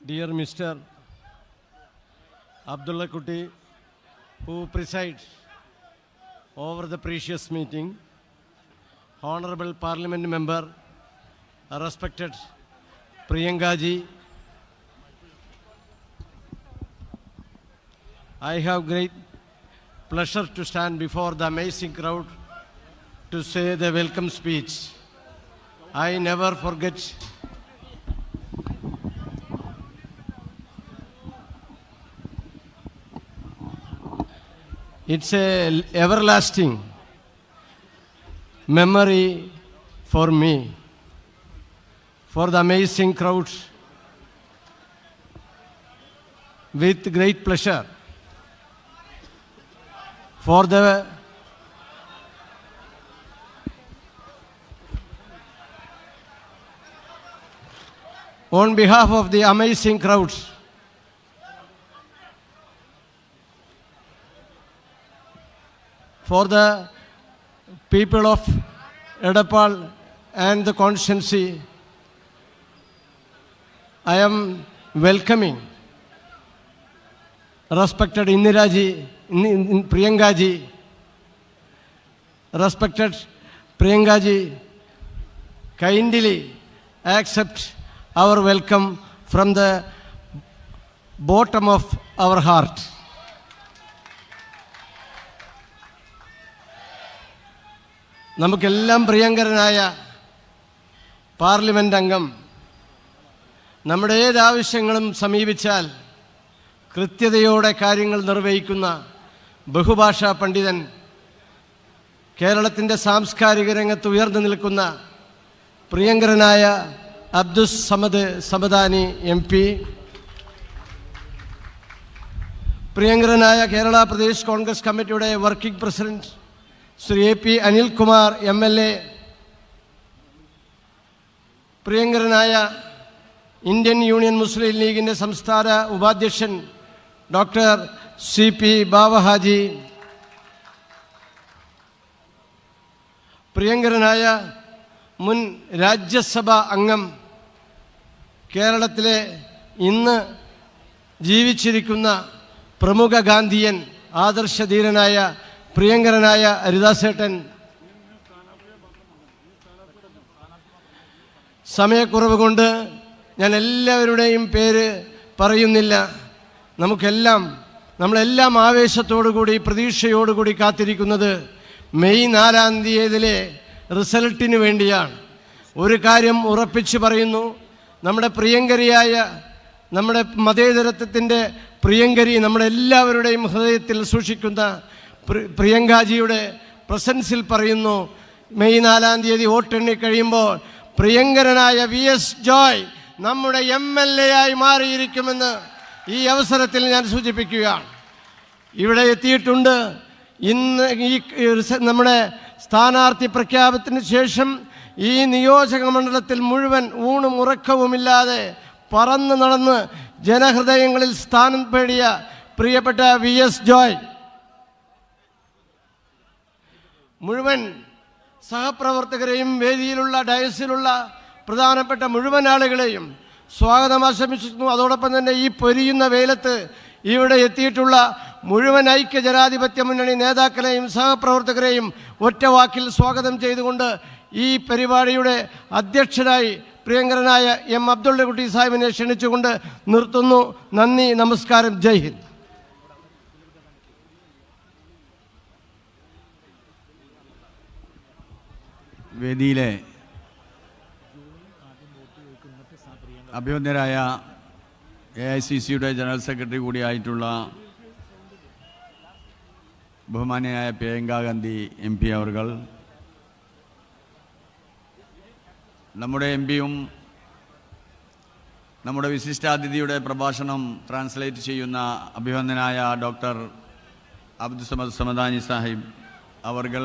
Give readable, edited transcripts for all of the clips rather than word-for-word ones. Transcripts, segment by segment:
Dear Mr. Abdullah Kuti, who presides over the precious meeting, Honorable Parliament Member, respected Priyanka ji, I have great pleasure to stand before the amazing crowd to say the welcome speech. I never forget it's a everlasting memory for me, for the amazing crowd. With great pleasure, for the on behalf of the amazing crowds, for the people of Edappal and the constituency, I am welcoming respected Indira ji, Priyanka ji, respected Priyanka ji, kindly accept our welcome from the bottom of our heart. നമുക്കെല്ലാം പ്രിയങ്കരനായ parliament അംഗം നമ്മുടെ ഏതാവശ്യങ്ങളും സമീപിച്ചാൽ കൃത്യതയോടെ കാര്യങ്ങൾ നിർവഹിക്കുന്ന ബഹുഭാഷാ പണ്ഡിതൻ, കേരളത്തിൻ്റെ സാംസ്കാരിക രംഗത്ത് ഉയർന്നു നിൽക്കുന്ന പ്രിയങ്കരനായ അബ്ദുസ് സമദ് സമദാനി MP, പ്രിയങ്കരനായ കേരള പ്രദേശ് കോൺഗ്രസ് കമ്മിറ്റിയുടെ working president Shri AP Anilkumar MLA, പ്രിയങ്കരനായ ഇന്ത്യൻ യൂണിയൻ മുസ്ലിം ലീഗിൻ്റെ സംസ്ഥാന ഉപാധ്യക്ഷൻ ഡോക്ടർ CP ബാവഹാജി, പ്രിയങ്കരനായ മുൻ രാജ്യസഭാ അംഗം, കേരളത്തിലെ ഇന്ന് ജീവിച്ചിരിക്കുന്ന പ്രമുഖ ഗാന്ധിയൻ, ആദർശധീരനായ പ്രിയങ്കരനായ ഹരിദാസേട്ടൻ, സമയക്കുറവ് കൊണ്ട് ഞാൻ എല്ലാവരുടെയും പേര് പറയുന്നില്ല. നമ്മളെല്ലാം ആവേശത്തോടുകൂടി പ്രതീക്ഷയോടുകൂടി കാത്തിരിക്കുന്നത് മെയ് 4-ാം തീയതിയിലെ റിസൾട്ടിന് വേണ്ടിയാണ്. ഒരു കാര്യം ഉറപ്പിച്ച് പറയുന്നു, നമ്മുടെ പ്രിയങ്കരിയായ, നമ്മുടെ മതേതരത്വത്തിൻ്റെ പ്രിയങ്കരി, നമ്മുടെ എല്ലാവരുടെയും ഹൃദയത്തിൽ സൂക്ഷിക്കുന്ന പ്രിയങ്കാജിയുടെ പ്രസൻസിൽ പറയുന്നു, മെയ് 4-ാം തീയതി വോട്ടെണ്ണി കഴിയുമ്പോൾ പ്രിയങ്കരനായ VS ജോയ് നമ്മുടെ MLA ആയി മാറിയിരിക്കുമെന്ന് ഈ അവസരത്തിൽ ഞാൻ സൂചിപ്പിക്കുകയാണ്. ഇവിടെ എത്തിയിട്ടുണ്ട്. ഇന്ന് ഈ നമ്മുടെ സ്ഥാനാർത്ഥി പ്രഖ്യാപനത്തിന് ശേഷം ഈ നിയോജക മണ്ഡലത്തിൽ മുഴുവൻ ഊണും ഉറക്കവുമില്ലാതെ പറന്ന് നടന്ന് ജനഹൃദയങ്ങളിൽ സ്ഥാനം പേടിയ പ്രിയപ്പെട്ട VS ജോയ് മുഴുവൻ സഹപ്രവർത്തകരെയും വേദിയിലുള്ള ഡയസിലുള്ള പ്രധാനപ്പെട്ട മുഴുവൻ ആളുകളെയും സ്വാഗതം ആശംസിക്കുന്നു. അതോടൊപ്പം തന്നെ ഈ പൊരിയുന്ന വെയിലത്ത് ഇവിടെ എത്തിയിട്ടുള്ള മുഴുവൻ ഐക്യ ജനാധിപത്യ മുന്നണി നേതാക്കളെയും സഹപ്രവർത്തകരെയും ഒറ്റവാക്കിൽ സ്വാഗതം ചെയ്തുകൊണ്ട് ഈ പരിപാടിയുടെ അധ്യക്ഷനായി പ്രിയങ്കരനായ M അബ്ദുള്ള കുട്ടി സാഹിബിനെ ക്ഷണിച്ചുകൊണ്ട് നിർത്തുന്നു. നന്ദി, നമസ്കാരം, ജയ് ഹിന്ദ്. വേദിയിലെ അഭിവന്ദരായ AICCയുടെ ജനറൽ സെക്രട്ടറി കൂടിയായിട്ടുള്ള ബഹുമാന്യനായ പ്രിയങ്ക ഗാന്ധി MP അവർകൾ, നമ്മുടെ MPയും നമ്മുടെ വിശിഷ്ടാതിഥിയുടെ പ്രഭാഷണം ട്രാൻസ്ലേറ്റ് ചെയ്യുന്ന അഭിവന്ദനായ ഡോക്ടർ അബ്ദുസ് സമദ് സമദാനി സാഹിബ് അവർകൾ,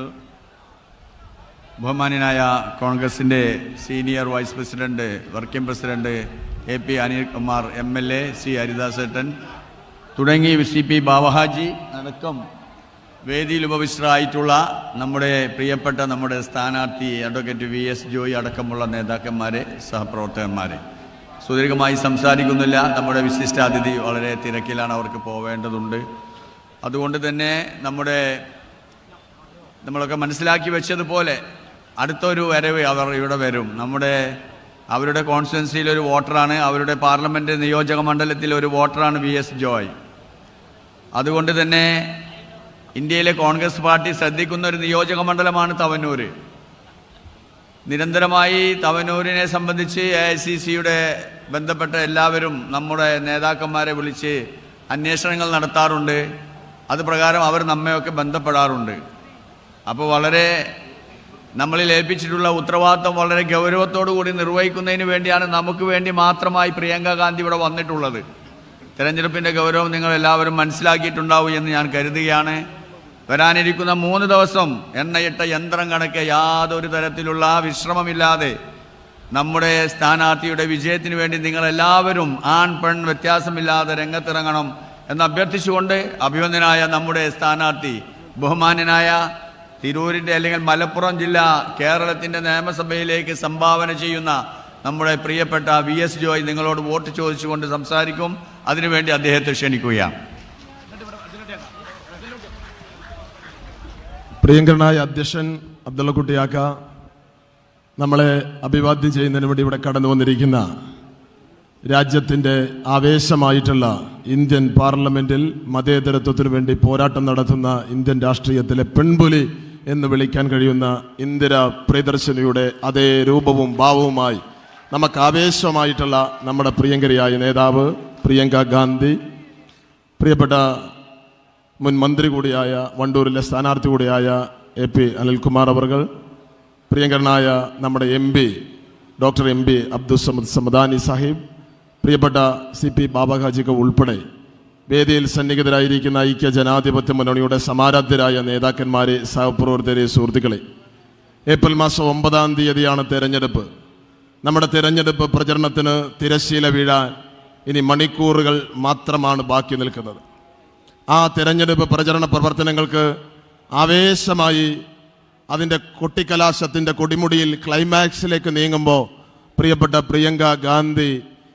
ബഹുമാന്യനായ കോൺഗ്രസിൻ്റെ senior vice president working president AP Anilkumar MLA, C ഹരിദാസേട്ടൻ തുടങ്ങി CP ബാവഹാജി അടക്കം വേദിയിൽ ഉപവിഷ്ടരായിട്ടുള്ള നമ്മുടെ പ്രിയപ്പെട്ട നമ്മുടെ സ്ഥാനാർത്ഥി അഡ്വക്കേറ്റ് VS ജോയി അടക്കമുള്ള നേതാക്കന്മാരെ, സഹപ്രവർത്തകന്മാരെ, സുദീർഘമായി സംസാരിക്കുന്നില്ല. നമ്മുടെ വിശിഷ്ടാതിഥി വളരെ തിരക്കിലാണ്, അവർക്ക് പോവേണ്ടതുണ്ട്. അതുകൊണ്ട് തന്നെ നമ്മളൊക്കെ മനസ്സിലാക്കി വെച്ചതുപോലെ അടുത്തൊരു വരവ് അവർ ഇവിടെ വരും. അവരുടെ കോൺസ്റ്റിറ്റ്യുവൻസിയിൽ ഒരു വോട്ടറാണ്, അവരുടെ പാർലമെൻറ്റ് നിയോജക മണ്ഡലത്തിൽ ഒരു വോട്ടറാണ് VS ജോയ്. അതുകൊണ്ട് തന്നെ ഇന്ത്യയിലെ കോൺഗ്രസ് പാർട്ടി ശ്രദ്ധിക്കുന്ന ഒരു നിയോജക മണ്ഡലമാണ് തവനൂർ. നിരന്തരമായി തവനൂരിനെ സംബന്ധിച്ച് AICCയുടെ ബന്ധപ്പെട്ട എല്ലാവരും നമ്മുടെ നേതാക്കന്മാരെ വിളിച്ച് അന്വേഷണങ്ങൾ നടത്താറുണ്ട്. അത് പ്രകാരം അവർ നമ്മയൊക്കെ ബന്ധപ്പെടാറുണ്ട്. അപ്പോൾ നമ്മളിൽ ഏൽപ്പിച്ചിട്ടുള്ള ഉത്തരവാദിത്വം വളരെ ഗൗരവത്തോടു കൂടി നിർവഹിക്കുന്നതിന് വേണ്ടിയാണ് നമുക്ക് വേണ്ടി മാത്രമായി പ്രിയങ്ക ഗാന്ധി ഇവിടെ വന്നിട്ടുള്ളത്. തെരഞ്ഞെടുപ്പിൻ്റെ ഗൗരവം നിങ്ങൾ എല്ലാവരും മനസ്സിലാക്കിയിട്ടുണ്ടാവും എന്ന് ഞാൻ കരുതുകയാണ്. വരാനിരിക്കുന്ന 3 ദിവസം എണ്ണയിട്ട യന്ത്രം കണക്കെ യാതൊരു തരത്തിലുള്ള വിശ്രമമില്ലാതെ നമ്മുടെ സ്ഥാനാർത്ഥിയുടെ വിജയത്തിന് വേണ്ടി നിങ്ങളെല്ലാവരും ആൺ പെൺ വ്യത്യാസമില്ലാതെ രംഗത്തിറങ്ങണം എന്ന് അഭ്യർത്ഥിച്ചുകൊണ്ട് അഭിനന്ദനായ നമ്മുടെ സ്ഥാനാർത്ഥി ബഹുമാന്യനായ തിരൂരിൻ്റെ അല്ലെങ്കിൽ മലപ്പുറം ജില്ല കേരളത്തിൻ്റെ നിയമസഭയിലേക്ക് സംഭാവന ചെയ്യുന്ന നമ്മുടെ പ്രിയപ്പെട്ട VS ജോയ് നിങ്ങളോട് വോട്ട് ചോദിച്ചുകൊണ്ട് സംസാരിക്കും. അതിനുവേണ്ടി അദ്ദേഹത്തെ ക്ഷണിക്കുകയാണ്. പ്രിയങ്കരനായ അധ്യക്ഷൻ അബ്ദുള്ള കുട്ടിയാക്ക, നമ്മളെ അഭിവാദ്യം ചെയ്യുന്നതിന് വേണ്ടി ഇവിടെ കടന്നു വന്നിരിക്കുന്ന രാജ്യത്തിൻ്റെ ആവേശമായിട്ടുള്ള ഇന്ത്യൻ പാർലമെൻറ്റിൽ മതേതരത്വത്തിനു വേണ്ടി പോരാട്ടം നടത്തുന്ന ഇന്ത്യൻ രാഷ്ട്രീയത്തിലെ പെൺപുലി എന്ന് വിളിക്കാൻ കഴിയുന്ന ഇന്ദിര പ്രിയദർശിനിയുടെ അതേ രൂപവും ഭാവവുമായി നമുക്ക് ആവേശമായിട്ടുള്ള നമ്മുടെ പ്രിയങ്കരിയായ നേതാവ് പ്രിയങ്ക ഗാന്ധി, പ്രിയപ്പെട്ട മുൻ മന്ത്രി കൂടിയായ വണ്ടൂരിലെ സ്ഥാനാർത്ഥി കൂടിയായ AP അനിൽകുമാർ അവർകൾ, പ്രിയങ്കരനായ നമ്മുടെ MP doctor MB Abdul Samad Samadani Sahib, പ്രിയപ്പെട്ട CP ബാബഹാജിക്ക് ഉൾപ്പെടെ വേദിയിൽ സന്നിഹിതരായിരിക്കുന്ന ഐക്യ ജനാധിപത്യ മുന്നണിയുടെ സമാരാധ്യരായ നേതാക്കന്മാരെ, സഹപ്രവർത്തകരെ, സുഹൃത്തുക്കളെ, ഏപ്രിൽ മാസം 9-ാം തീയതിയാണ് തെരഞ്ഞെടുപ്പ്. നമ്മുടെ തെരഞ്ഞെടുപ്പ് പ്രചരണത്തിന് തിരശ്ശീല വീഴാൻ ഇനി മണിക്കൂറുകൾ മാത്രമാണ് ബാക്കി നിൽക്കുന്നത്. ആ തെരഞ്ഞെടുപ്പ് പ്രചരണ പ്രവർത്തനങ്ങൾക്ക് ആവേശമായി അതിൻ്റെ കൊട്ടിക്കലാശത്തിൻ്റെ കൊടിമുടിയിൽ ക്ലൈമാക്സിലേക്ക് നീങ്ങുമ്പോൾ പ്രിയപ്പെട്ട പ്രിയങ്ക ഗാന്ധി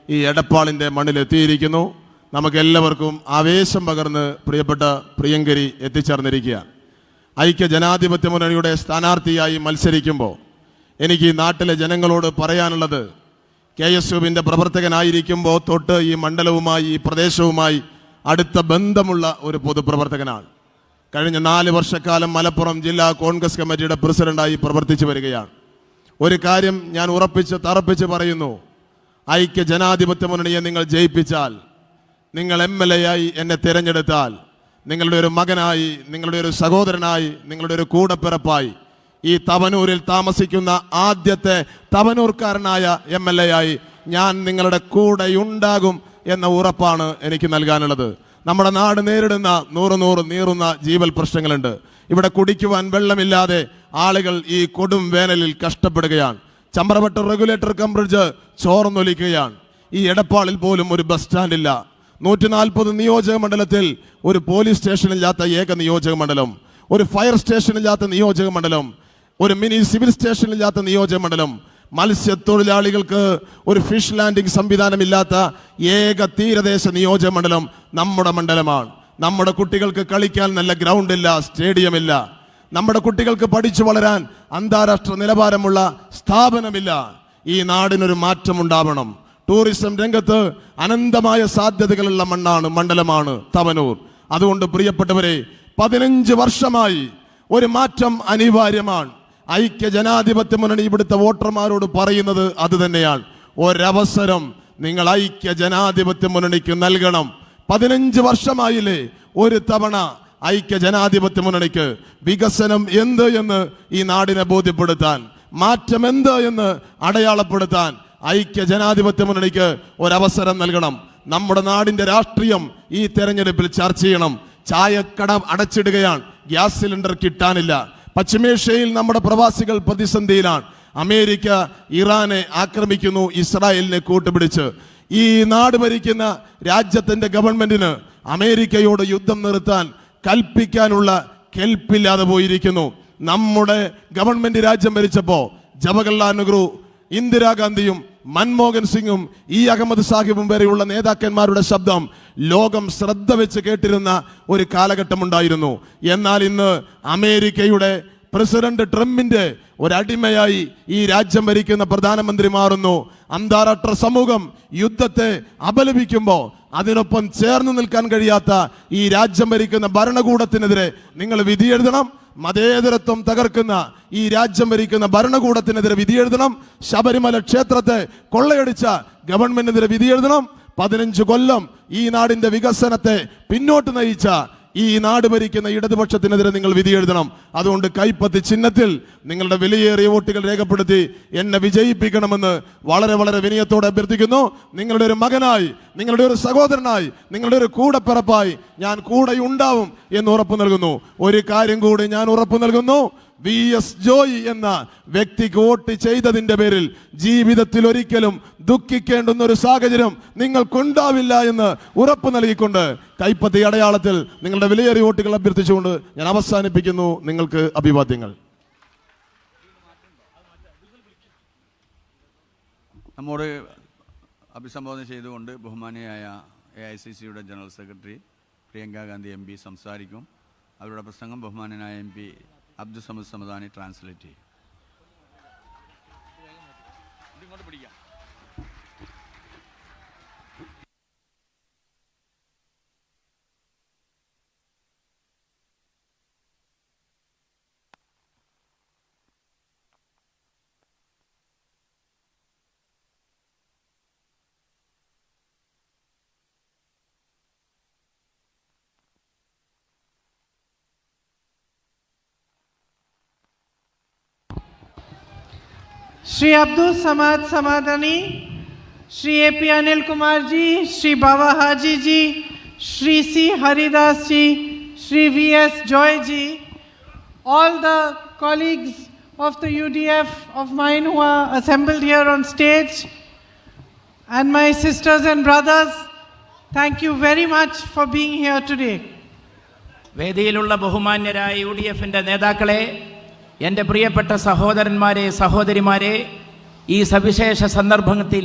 ഈ എടപ്പാളിൻ്റെ മണ്ണിലെത്തിയിരിക്കുന്നു. നമുക്കെല്ലാവർക്കും ആവേശം പകർന്ന് പ്രിയപ്പെട്ട പ്രിയങ്കരി എത്തിച്ചേർന്നിരിക്കുകയാണ്. ഐക്യ ജനാധിപത്യ മുന്നണിയുടെ സ്ഥാനാർത്ഥിയായി മത്സരിക്കുമ്പോൾ എനിക്ക് ഈ നാട്ടിലെ ജനങ്ങളോട് പറയാനുള്ളത്, KSUവിൻ്റെ പ്രവർത്തകനായിരിക്കുമ്പോൾ തൊട്ട് ഈ മണ്ഡലവുമായി, ഈ പ്രദേശവുമായി അടുത്ത ബന്ധമുള്ള ഒരു പൊതുപ്രവർത്തകനാണ്. കഴിഞ്ഞ 4 വർഷക്കാലം മലപ്പുറം ജില്ലാ കോൺഗ്രസ് കമ്മിറ്റിയുടെ പ്രസിഡന്റായി പ്രവർത്തിച്ചു വരികയാണ്. ഒരു കാര്യം ഞാൻ തറപ്പിച്ച് പറയുന്നു, ഐക്യ ജനാധിപത്യ മുന്നണിയെ നിങ്ങൾ ജയിപ്പിച്ചാൽ, നിങ്ങൾ MLA ആയി എന്നെ തിരഞ്ഞെടുത്താൽ, നിങ്ങളുടെ ഒരു മകനായി, നിങ്ങളുടെ ഒരു സഹോദരനായി, നിങ്ങളുടെ ഒരു കൂടപ്പിറപ്പായി, ഈ തവനൂരിൽ താമസിക്കുന്ന ആദ്യത്തെ തവനൂർക്കാരനായ MLA ആയി ഞാൻ നിങ്ങളുടെ കൂടെയുണ്ടാകും എന്ന ഉറപ്പാണ് എനിക്ക് നൽകാനുള്ളത്. നമ്മുടെ നാട് നേരിടുന്ന 100 നീറുന്ന ജീവൽ പ്രശ്നങ്ങളുണ്ട്. ഇവിടെ കുടിക്കുവാൻ വെള്ളമില്ലാതെ ആളുകൾ ഈ കൊടും വേനലിൽ കഷ്ടപ്പെടുകയാണ്. ചമ്രവട്ട റെഗുലേറ്റർ കം ബ്രിഡ്ജ് ചോർന്നൊലിക്കുകയാണ്. ഈ എടപ്പാളിൽ പോലും ഒരു ബസ് സ്റ്റാൻഡില്ല. 140 നിയോജക മണ്ഡലത്തിൽ ഒരു പോലീസ് സ്റ്റേഷനില്ലാത്ത ഏക നിയോജക മണ്ഡലം, ഒരു ഫയർ സ്റ്റേഷനില്ലാത്ത നിയോജക മണ്ഡലം, ഒരു മിനി സിവിൽ സ്റ്റേഷനില്ലാത്ത നിയോജക മണ്ഡലം, മത്സ്യത്തൊഴിലാളികൾക്ക് ഒരു ഫിഷ് ലാൻഡിംഗ് സംവിധാനമില്ലാത്ത ഏക തീരദേശ നിയോജക മണ്ഡലം നമ്മുടെ മണ്ഡലമാണ്. നമ്മുടെ കുട്ടികൾക്ക് കളിക്കാൻ നല്ല ഗ്രൗണ്ട് ഇല്ല, സ്റ്റേഡിയം ഇല്ല. നമ്മുടെ കുട്ടികൾക്ക് പഠിച്ചു വളരാൻ അന്താരാഷ്ട്ര നിലവാരമുള്ള സ്ഥാപനമില്ല. ഈ നാടിനൊരു മാറ്റമുണ്ടാവണം. ടൂറിസം രംഗത്ത് അനന്തമായ സാധ്യതകളുള്ള മണ്ഡലമാണ് തവനൂർ. അതുകൊണ്ട് പ്രിയപ്പെട്ടവരെ, 15 വർഷമായി ഒരു മാറ്റം അനിവാര്യമാണ്. ഐക്യ ജനാധിപത്യ മുന്നണി ഇവിടുത്തെ വോട്ടർമാരോട് പറയുന്നത് അത് തന്നെയാണ്. ഒരവസരം നിങ്ങൾ ഐക്യ ജനാധിപത്യ മുന്നണിക്ക് നൽകണം. 15 വർഷമായില്ലേ ഒരു തവണ ഐക്യ ജനാധിപത്യ മുന്നണിക്ക് വികസനം എന്ത് എന്ന് ഈ നാടിനെ ബോധ്യപ്പെടുത്താൻ, മാറ്റം എന്ത് എന്ന് അടയാളപ്പെടുത്താൻ ഐക്യ ജനാധിപത്യ മുന്നണിക്ക് ഒരവസരം നൽകണം. നമ്മുടെ നാടിന്റെ രാഷ്ട്രീയം ഈ തെരഞ്ഞെടുപ്പിൽ ചർച്ച ചെയ്യണം. ചായക്കട അടച്ചിടുകയാണ്, ഗ്യാസ് സിലിണ്ടർ കിട്ടാനില്ല. പശ്ചിമേഷ്യയിൽ നമ്മുടെ പ്രവാസികൾ പ്രതിസന്ധിയിലാണ്. അമേരിക്ക ഇറാനെ ആക്രമിക്കുന്നു, ഇസ്രായേലിനെ കൂട്ടുപിടിച്ച്. ഈ നാട് ഭരിക്കുന്ന രാജ്യത്തിന്റെ ഗവൺമെന്റിന് അമേരിക്കയോട് യുദ്ധം നിർത്താൻ കൽപ്പിക്കാനുള്ള കെൽപ്പില്ലാതെ പോയിരിക്കുന്നു. നമ്മുടെ ഗവൺമെന്റ് രാജ്യം ഭരിച്ചപ്പോ ജവഹർലാൽ നെഹ്റു, ഇന്ദിരാഗാന്ധിയും മൻമോഹൻ സിംഗും അഹമ്മദ് സാഹിബും വരെയുള്ള നേതാക്കന്മാരുടെ ശബ്ദം ലോകം ശ്രദ്ധ വെച്ച് കേട്ടിരുന്ന ഒരു കാലഘട്ടമുണ്ടായിരുന്നു. എന്നാൽ ഇന്ന് അമേരിക്കയുടെ പ്രസിഡന്റ് ട്രംപിന്റെ ഒരടിമയായി ഈ രാജ്യം ഭരിക്കുന്ന പ്രധാനമന്ത്രി മാറുന്നു. അന്താരാഷ്ട്ര സമൂഹം യുദ്ധത്തെ അപലപിക്കുമ്പോൾ അതിനൊപ്പം ചേർന്ന് നിൽക്കാൻ കഴിയാത്ത ഈ രാജ്യം ഭരിക്കുന്ന ഭരണകൂടത്തിനെതിരെ നിങ്ങൾ വിധിയെഴുതണം. മതേതരത്വം തകർക്കുന്ന ഈ രാജ്യം ഭരിക്കുന്ന ഭരണകൂടത്തിനെതിരെ വിധിയെഴുതണം. ശബരിമല ക്ഷേത്രത്തെ കൊള്ളയടിച്ച ഗവൺമെന്റിനെതിരെ വിധിയെഴുതണം. 15 കൊല്ലം ഈ നാടിന്റെ വികസനത്തെ പിന്നോട്ട് നയിച്ച ഈ നാട് ഭരിക്കുന്ന ഇടതുപക്ഷത്തിനെതിരെ നിങ്ങൾ വിധിയെഴുതണം. അതുകൊണ്ട് കൈപ്പത്തി ചിഹ്നത്തിൽ നിങ്ങളുടെ വിലയേറിയ വോട്ടുകൾ രേഖപ്പെടുത്തി എന്നെ വിജയിപ്പിക്കണമെന്ന് വളരെ വളരെ വിനയത്തോടെ അഭ്യർത്ഥിക്കുന്നു. നിങ്ങളുടെ ഒരു മകനായി, നിങ്ങളുടെ ഒരു സഹോദരനായി, നിങ്ങളുടെ ഒരു കൂടപ്പിറപ്പായി ഞാൻ കൂടെ ഉണ്ടാവും എന്ന് ഉറപ്പു നൽകുന്നു. ഒരു കാര്യം കൂടി ഞാൻ ഉറപ്പു നൽകുന്നു. VS ജോയ് എന്ന വ്യക്തിക്ക് വോട്ട് ചെയ്തതിന്റെ പേരിൽ ജീവിതത്തിൽ ഒരിക്കലും ദുഃഖിക്കേണ്ടുന്ന ഒരു സാഹചര്യം നിങ്ങൾക്കുണ്ടാവില്ല എന്ന് ഉറപ്പ് നൽകിക്കൊണ്ട് കൈപ്പത്തി അടയാളത്തിൽ നിങ്ങളുടെ വിലയേറിയ വോട്ടുകൾ അഭ്യർത്ഥിച്ചുകൊണ്ട് ഞാൻ അവസാനിപ്പിക്കുന്നു. നിങ്ങൾക്ക് അഭിവാദ്യങ്ങൾ. നമ്മോട് അഭിസംബോധന ചെയ്തുകൊണ്ട് ബഹുമാനിയായ AICCയുടെ general secretary Priyanka Gandhi MP സംസാരിക്കും. അവരുടെ പ്രസംഗം ബഹുമാനായ MP അബ്ദുൽ സമദ് സമദാനി ട്രാൻസ്ലേറ്റ് ചെയ്യും. Shri Abdul Samad Samadani, Shri AP Anil Kumar ji, Shri Baba Haji ji, Shri C Haridas ji, Shri VS Joy ji, all the colleagues of the UDF of mine who are assembled here on stage, and my sisters and brothers, thank you very much for being here today. വേദിയിലുള്ള ബഹുമാന്യരായ UDFന്റെ നേതാക്കളെ, എൻ്റെ പ്രിയപ്പെട്ട സഹോദരന്മാരെ, സഹോദരിമാരെ, ഈ സവിശേഷ സന്ദർഭത്തിൽ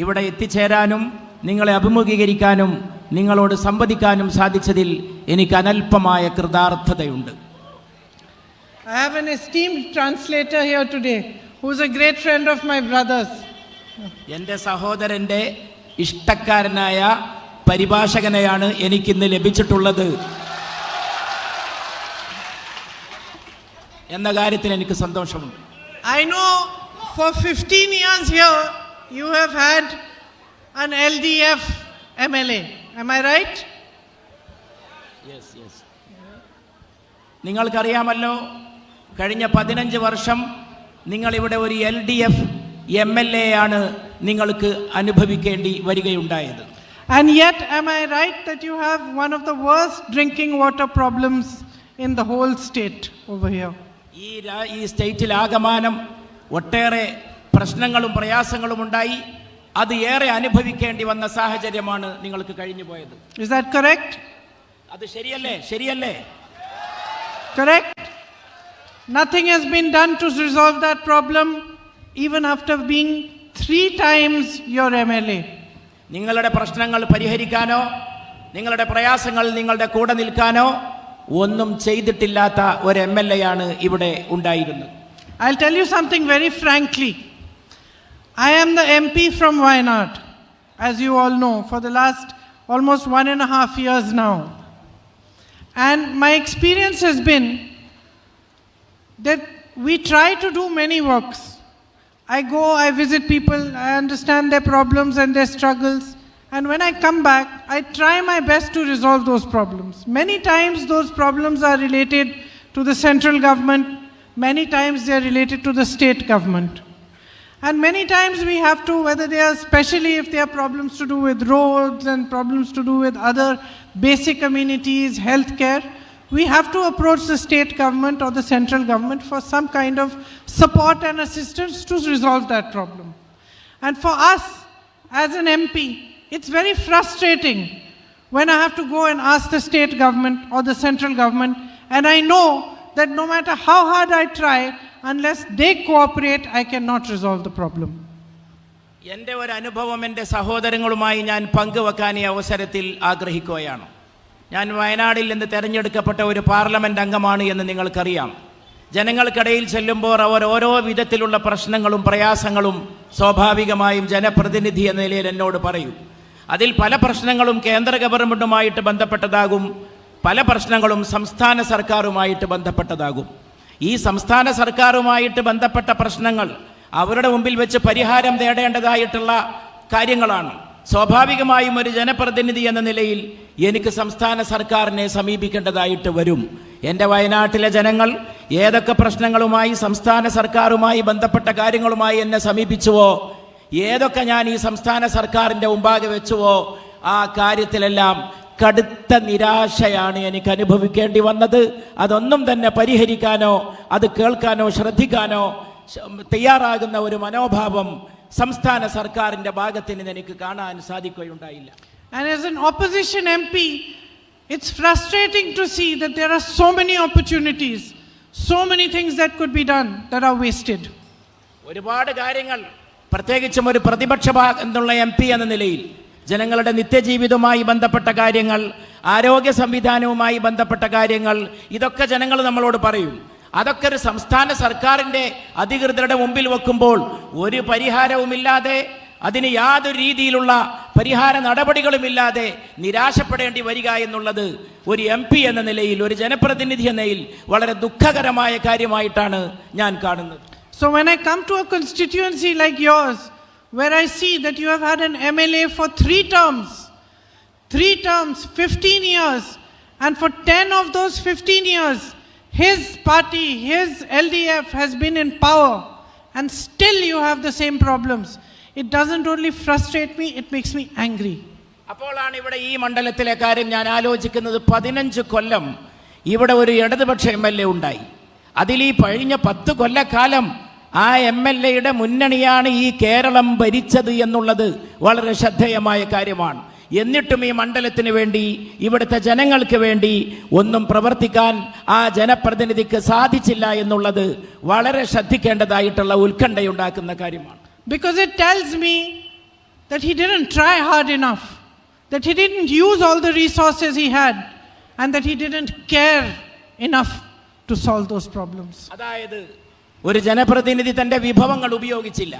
ഇവിടെ എത്തിച്ചേരാനും നിങ്ങളെ അഭിമുഖീകരിക്കാനും നിങ്ങളോട് സംവദിക്കാനും സാധിച്ചതിൽ എനിക്ക് അനൽപമായ കൃതാർത്ഥതയുണ്ട്. I have an esteemed translator here today who is a great friend of my brothers. എൻ്റെ സഹോദരൻ്റെ ഇഷ്ടക്കാരനായ പരിഭാഷകനെയാണ് എനിക്കിന്ന് ലഭിച്ചിട്ടുള്ളത് എന്ന കാര്യത്തിൽ എനിക്ക് സന്തോഷമുണ്ട്. I know for 15 years here you have had an LDF MLA. Am I right? Yes. നിങ്ങൾക്കറിയാമല്ലോ, കഴിഞ്ഞ 15 വർഷം നിങ്ങളിവിടെ ഒരു LDF MLA ആണ് നിങ്ങൾക്ക് അനുഭവിക്കേണ്ടി വരികയുണ്ടായത്. And yet am I right that you have one of the worst drinking water problems in the whole state over here? ഈ സ്റ്റേറ്റിൽ ആകമാനം ഒട്ടേറെ പ്രശ്നങ്ങളും പ്രയാസങ്ങളും ഉണ്ടായി. അത് ഏറെ അനുഭവിക്കേണ്ടി വന്ന സാഹചര്യമാണ് നിങ്ങൾക്ക് കഴിഞ്ഞു പോയത്. Is that correct? അത് ശരിയല്ലേ? Correct? Nothing has been done to resolve that problem even after being 3 times your MLA. നിങ്ങളുടെ പ്രശ്നങ്ങൾ പരിഹരിക്കാനോ നിങ്ങളുടെ പ്രയാസങ്ങൾ നിങ്ങളുടെ കൂടെ നിൽക്കാനോ ഒന്നും ചെയ്തിട്ടില്ലാത്ത ഒരു MLA ആണ് ഇവിടെ ഉണ്ടായിരുന്നത്. I'll tell you something very frankly. I am the MP from Wayanad, as you all know, for the last almost 1.5 years now. And my experience has been that we try to do many works. I visit people, I understand their problems and their struggles. And when I come back, I try my best to resolve those problems. Many times those problems are related to the central government. Many times they are related to the state government. And many times we have to, whether they are, especially if there are problems to do with roads and problems to do with other basic amenities, healthcare, we have to approach the state government or the central government for some kind of support and assistance to resolve that problem. And for us, as an MP, it's very frustrating when I have to go and ask the state government or the central government, and I know that no matter how hard I try, unless they cooperate, I cannot resolve the problem. എൻ്റെ ഒരു അനുഭവം എൻ്റെ സഹോദരങ്ങളുമായി ഞാൻ പങ്കുവെക്കാൻ ഈ അവസരത്തിൽ ആഗ്രഹിക്കുകയാണ്. ഞാൻ വയനാടിൽ നിന്ന് തിരഞ്ഞെടുക്കപ്പെട്ട ഒരു പാർലമെൻറ്റ് അംഗമാണ് എന്ന് നിങ്ങൾക്കറിയാം. ജനങ്ങൾക്കിടയിൽ ചെല്ലുമ്പോൾ അവർ ഓരോ വിധത്തിലുള്ള പ്രശ്നങ്ങളും പ്രയാസങ്ങളും സ്വാഭാവികമായും ജനപ്രതിനിധി എന്ന നിലയിൽ എന്നോട് പറയും. അതിൽ പല പ്രശ്നങ്ങളും കേന്ദ്ര ഗവൺമെൻറ്റുമായിട്ട് ബന്ധപ്പെട്ടതാകും, പല പ്രശ്നങ്ങളും സംസ്ഥാന സർക്കാരുമായിട്ട് ബന്ധപ്പെട്ടതാകും. ഈ സംസ്ഥാന സർക്കാരുമായിട്ട് ബന്ധപ്പെട്ട പ്രശ്നങ്ങൾ അവരുടെ മുമ്പിൽ വെച്ച് പരിഹാരം തേടേണ്ടതായിട്ടുള്ള കാര്യങ്ങളാണ്. സ്വാഭാവികമായും ഒരു ജനപ്രതിനിധി എന്ന നിലയിൽ എനിക്ക് സംസ്ഥാന സർക്കാരിനെ സമീപിക്കേണ്ടതായിട്ട് വരും. എൻ്റെ വയനാട്ടിലെ ജനങ്ങൾ ഏതൊക്കെ പ്രശ്നങ്ങളുമായി സംസ്ഥാന സർക്കാരുമായി ബന്ധപ്പെട്ട കാര്യങ്ങളുമായി എന്നെ സമീപിച്ചുവോ, ഏതൊക്കെ ഞാൻ ഈ സംസ്ഥാന സർക്കാരിൻ്റെ മുമ്പാകെ വെച്ചുവോ, ആ കാര്യത്തിലെല്ലാം കടുത്ത നിരാശയാണ് എനിക്ക് അനുഭവിക്കേണ്ടി വന്നത്. അതൊന്നും തന്നെ പരിഹരിക്കാനോ അത് കേൾക്കാനോ ശ്രദ്ധിക്കാനോ തയ്യാറാകുന്ന ഒരു മനോഭാവം സംസ്ഥാന സർക്കാരിൻ്റെ ഭാഗത്ത് നിന്ന് എനിക്ക് കാണാൻ സാധിക്കുകയുണ്ടായില്ല. And as an opposition MP, it's frustrating to see that there are so many opportunities, so many things that could be done that are wasted. ഒരുപാട് കാര്യങ്ങൾ, പ്രത്യേകിച്ചും ഒരു പ്രതിപക്ഷ എന്നുള്ള MP എന്ന നിലയിൽ ജനങ്ങളുടെ നിത്യജീവിതവുമായി ബന്ധപ്പെട്ട കാര്യങ്ങൾ, ആരോഗ്യ സംവിധാനവുമായി ബന്ധപ്പെട്ട കാര്യങ്ങൾ, ഇതൊക്കെ ജനങ്ങൾ നമ്മളോട് പറയും. അതൊക്കെ ഒരു സംസ്ഥാന സർക്കാരിൻ്റെ അധികൃതരുടെ മുമ്പിൽ വെക്കുമ്പോൾ ഒരു പരിഹാരവുമില്ലാതെ, അതിന് യാതൊരു രീതിയിലുള്ള പരിഹാര നടപടികളുമില്ലാതെ നിരാശപ്പെടേണ്ടി വരിക എന്നുള്ളത് ഒരു MP എന്ന നിലയിൽ, ഒരു ജനപ്രതിനിധി എന്ന നിലയിൽ വളരെ ദുഃഖകരമായ കാര്യമായിട്ടാണ് ഞാൻ കാണുന്നത്. So when I come to a constituency like yours, where I see that you have had an MLA for 3 terms, 15 years, and for 10 of those 15 years, his party, his LDF has been in power, and still you have the same problems. It doesn't only frustrate me, it makes me angry. അപ്പോഴാണ് ഇവിടെ ഈ മണ്ഡലത്തിലെ കാര്യം ഞാൻ ആലോചിക്കുന്നത്. 15 കൊല്ലം ഇവിടെ ഒരു ഇടതുപക്ഷ MLA ഉണ്ടായി. അതിൽ ഈ കഴിഞ്ഞ 10 കൊല്ലക്കാലം ആ MLAയുടെ മുന്നണിയാണ് ഈ കേരളം ഭരിച്ചത് എന്നുള്ളത് വളരെ ശ്രദ്ധേയമായ കാര്യമാണ്. എന്നിട്ടും ഈ മണ്ഡലത്തിന് വേണ്ടി, ഇവിടുത്തെ ജനങ്ങൾക്ക് വേണ്ടി ഒന്നും പ്രവർത്തിക്കാൻ ആ ജനപ്രതിനിധിക്ക് സാധിച്ചില്ല എന്നുള്ളത് വളരെ ശ്രദ്ധിക്കേണ്ടതായിട്ടുള്ള ഉത്കണ്ഠയുണ്ടാക്കുന്ന കാര്യമാണ്. Because it tells me that he didn't try hard enough, that he didn't use all the resources he had, and that he didn't care enough to solve those problems. അതായത് ഒരു ജനപ്രതിനിധി തൻ്റെ വിഭവങ്ങൾ ഉപയോഗിച്ചില്ല,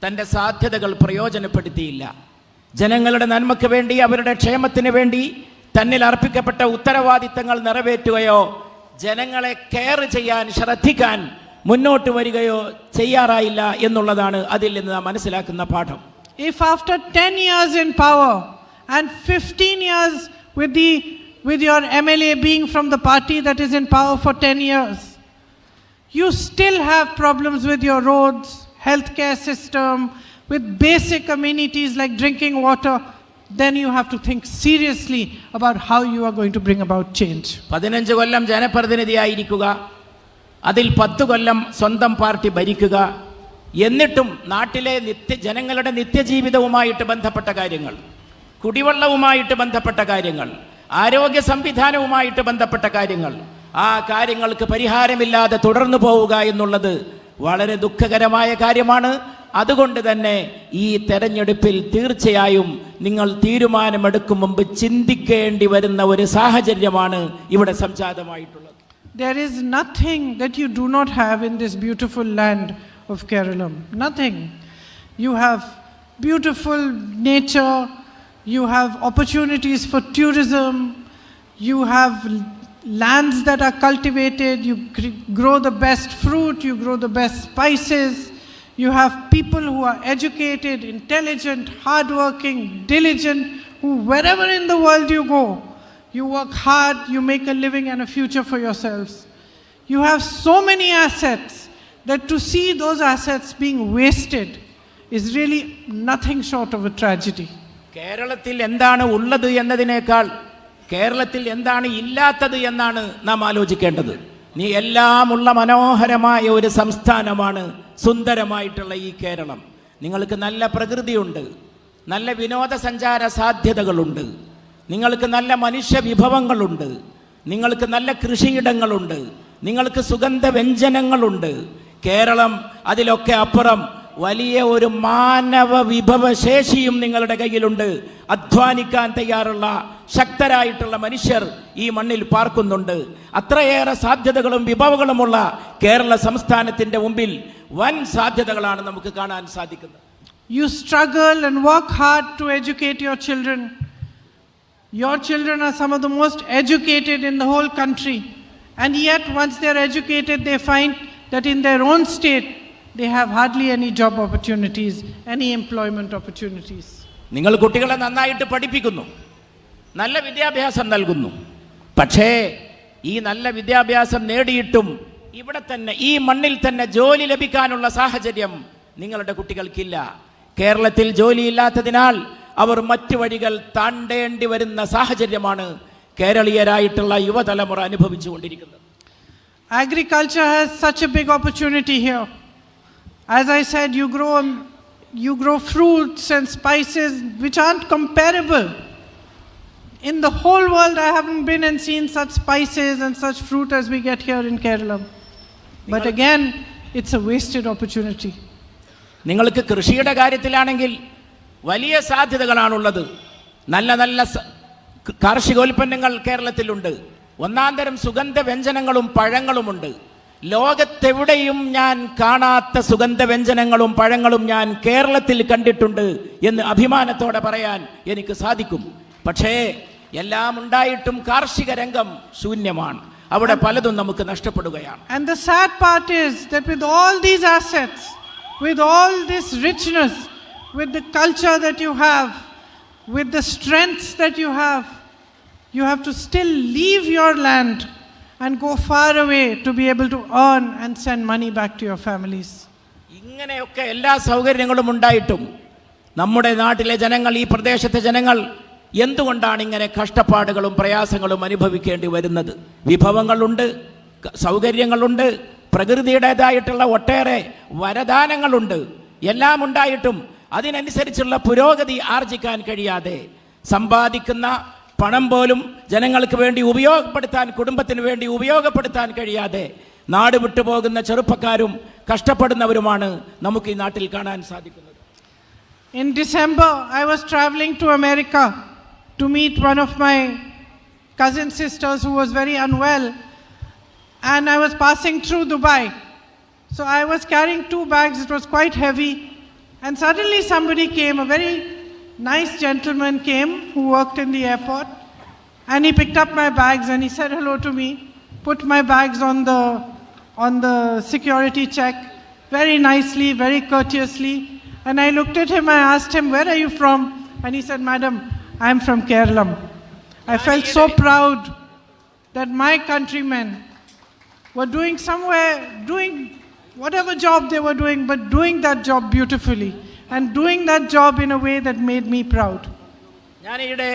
തൻ്റെ സാധ്യതകൾ പ്രയോജനപ്പെടുത്തിയില്ല, ജനങ്ങളുടെ നന്മയ്ക്ക് വേണ്ടി, അവരുടെ ക്ഷേമത്തിന് വേണ്ടി തന്നിൽ അർപ്പിക്കപ്പെട്ട ഉത്തരവാദിത്തങ്ങൾ നിറവേറ്റുകയോ ജനങ്ങളെ കെയർ ചെയ്യാൻ, ശ്രദ്ധിക്കാൻ മുന്നോട്ട് വരികയോ ചെയ്യാറായില്ല എന്നുള്ളതാണ് അതിൽ നിന്ന് നാം മനസ്സിലാക്കുന്ന പാഠം. If after 10 years in power and 15 years with your MLA being from the party that is in power for 10 years, you still have problems with your roads, healthcare system, with basic amenities like drinking water, then you have to think seriously about how you are going to bring about change. 15 കൊല്ലം ജനപ്രതിനിധിയായിരിക്കുക, അതിൽ 10 കൊല്ലം സ്വന്തം party ഭരിക്കുക, എന്നിട്ടും നാട്ടിലെ ജനങ്ങളുടെ നിത്യജീവിതവുമായിട്ട് ബന്ധപ്പെട്ട കാര്യങ്ങൾ, കുടിവെള്ളവുമായിട്ട് ബന്ധപ്പെട്ട കാര്യങ്ങൾ, ആരോഗ്യ സംവിധാനവുമായിട്ട് ബന്ധപ്പെട്ട കാര്യങ്ങൾ, ആ കാര്യങ്ങൾക്ക് പരിഹാരമില്ലാതെ തുടർന്നു പോവുക എന്നുള്ളത് വളരെ ദുഃഖകരമായ കാര്യമാണ്. അതുകൊണ്ട് തന്നെ ഈ തെരഞ്ഞെടുപ്പിൽ തീർച്ചയായും നിങ്ങൾ തീരുമാനമെടുക്കും മുമ്പ് ചിന്തിക്കേണ്ടി വരുന്ന ഒരു സാഹചര്യമാണ് ഇവിടെ സംജാതമായിട്ടുള്ളത്. There is nothing that you do not have in this beautiful land of Kerala. Nothing. You have beautiful nature, you have opportunities for tourism, you have lands that are cultivated, you grow the best fruit, you grow the best spices, you have people who are educated, intelligent, hardworking, diligent, who wherever in the world you go, you work hard, you make a living and a future for yourselves. You have so many assets that to see those assets being wasted is really nothing short of a tragedy. കേരളത്തിൽ എന്താണ് ഉള്ളത് എന്നതിനേക്കാൾ കേരളത്തിൽ എന്താണ് ഇല്ലാത്തത് എന്നാണ് നാം ആലോചിക്കേണ്ടത്. നീ എല്ലാമുള്ള മനോഹരമായ ഒരു സംസ്ഥാനമാണ് സുന്ദരമായിട്ടുള്ള ഈ കേരളം. നിങ്ങൾക്ക് നല്ല പ്രകൃതിയുണ്ട്, നല്ല വിനോദസഞ്ചാര സാധ്യതകളുണ്ട്, നിങ്ങൾക്ക് നല്ല മനുഷ്യ വിഭവങ്ങളുണ്ട്, നിങ്ങൾക്ക് നല്ല കൃഷിയിടങ്ങളുണ്ട്, നിങ്ങൾക്ക് സുഗന്ധ വ്യഞ്ജനങ്ങളുണ്ട്. കേരളം അതിലൊക്കെ അപ്പുറം വലിയ ഒരു മാനവ വിഭവശേഷിയും നിങ്ങളുടെ കയ്യിലുണ്ട്. അധ്വാനിക്കാൻ തയ്യാറുള്ള ശക്തരായിട്ടുള്ള മനുഷ്യർ ഈ മണ്ണിൽ പാർക്കുന്നുണ്ട്. അത്രയേറെ സാധ്യതകളും വിഭവങ്ങളുമുള്ള കേരള സംസ്ഥാനത്തിൻ്റെ മുമ്പിൽ വൻ സാധ്യതകളാണ് നമുക്ക് കാണാൻ സാധിക്കുന്നത്. You struggle and work hard to educate your children. Your children are some of the most educated in the whole country. And yet, once they are educated, they find that in their own state, they have hardly any job opportunities, any employment opportunities. നിങ്ങൾ കുട്ടികളെ നന്നായിട്ട് പഠിപ്പിക്കുന്നു, നല്ല വിദ്യാഭ്യാസം നൽകുന്നു. പക്ഷേ ഈ നല്ല വിദ്യാഭ്യാസം നേടിയിട്ടും ഇവിടെ തന്നെ ഈ മണ്ണിൽ തന്നെ ജോലി ലഭിക്കാനുള്ള സാഹചര്യം നിങ്ങളുടെ കുട്ടികൾക്കില്ല. കേരളത്തിൽ ജോലിയില്ലാത്തതിനാൽ അവർ മറ്റു വഴികൾ താണ്ടേണ്ടി വരുന്ന സാഹചര്യമാണ് കേരളീയരായിട്ടുള്ള യുവതലമുറ അനുഭവിച്ചുകൊണ്ടിരിക്കുന്നത്. Agriculture has such a big opportunity here. As I said, you grow fruits and spices which aren't comparable. In the whole world, I haven't been and seen such spices and such fruit as we get here in Kerala. But again, it's a wasted opportunity. നിങ്ങൾക്ക് കൃഷിയുടെ കാര്യത്തിലാണെങ്കിൽ വലിയ സാധ്യതകളാണുള്ളത്. നല്ല നല്ല കാർഷികോൽപ്പന്നങ്ങൾ കേരളത്തിലുണ്ട്. ഒന്നാന്തരം സുഗന്ധ വ്യഞ്ജനങ്ങളും പഴങ്ങളുമുണ്ട്. ലോകത്തെവിടെയും ഞാൻ കാണാത്ത സുഗന്ധ വ്യഞ്ജനങ്ങളും പഴങ്ങളും ഞാൻ കേരളത്തിൽ കണ്ടിട്ടുണ്ട് എന്ന് അഭിമാനത്തോടെ പറയാൻ എനിക്ക് സാധിക്കും. പക്ഷേ എല്ലാം ഉണ്ടായിട്ടും കാർഷിക രംഗം ശൂന്യമാണ്. അവിടെ പലതും നമുക്ക് നഷ്ടപ്പെടുകയാണ്. And the sad part is that with all these assets, with all this richness, with the culture that you have, with the strengths that you have to still leave your land and go far away to be able to earn and send money back to your families. ഇങ്ങനെയൊക്കെ എല്ലാ സൗകര്യങ്ങളും ഉണ്ടായിട്ടും നമ്മുടെ നാട്ടിലെ ജനങ്ങൾ, ഈ പ്രദേശത്തെ ജനങ്ങൾ എന്തുകൊണ്ടാണ് ഇങ്ങനെ കഷ്ടപ്പാടുകളും പ്രയാസങ്ങളും അനുഭവിക്കേണ്ടി വരുന്നത്? വിഭവങ്ങളുണ്ട്, സൗകര്യങ്ങളുണ്ട്, പ്രകൃതിയുടേതായിട്ടുള്ള ഒട്ടേറെ വരദാനങ്ങളുണ്ട്. എല്ലാം ഉണ്ടായിട്ടും അതിനനുസരിച്ചുള്ള പുരോഗതി ആർജിക്കാൻ കഴിയാതെ, സമ്പാദിക്കുന്ന പണം പോലും ജനങ്ങൾക്ക് വേണ്ടി ഉപയോഗപ്പെടുത്താൻ, കുടുംബത്തിന് വേണ്ടി ഉപയോഗപ്പെടുത്താൻ കഴിയാതെ നാട് വിട്ടുപോകുന്ന ചെറുപ്പക്കാരും കഷ്ടപ്പെടുന്നവരുമാണ് നമുക്ക് ഈ നാട്ടിൽ കാണാൻ സാധിക്കുന്നത്. In December, I was traveling to America to meet one of my cousin sisters who was very unwell, and I was passing through Dubai. So I was carrying 2 bags, it was quite heavy, and suddenly somebody came, a very nice gentleman came who worked in the airport, and he picked up my bags and he said hello to me, put my bags on the security check very nicely, very courteously, and I looked at him, I asked him, where are you from? And he said, madam, I am from Kerala. I felt so proud that my countrymen were doing whatever job they were doing, but doing that job beautifully and doing that job in a way that made me proud. ഞാനിവിടെ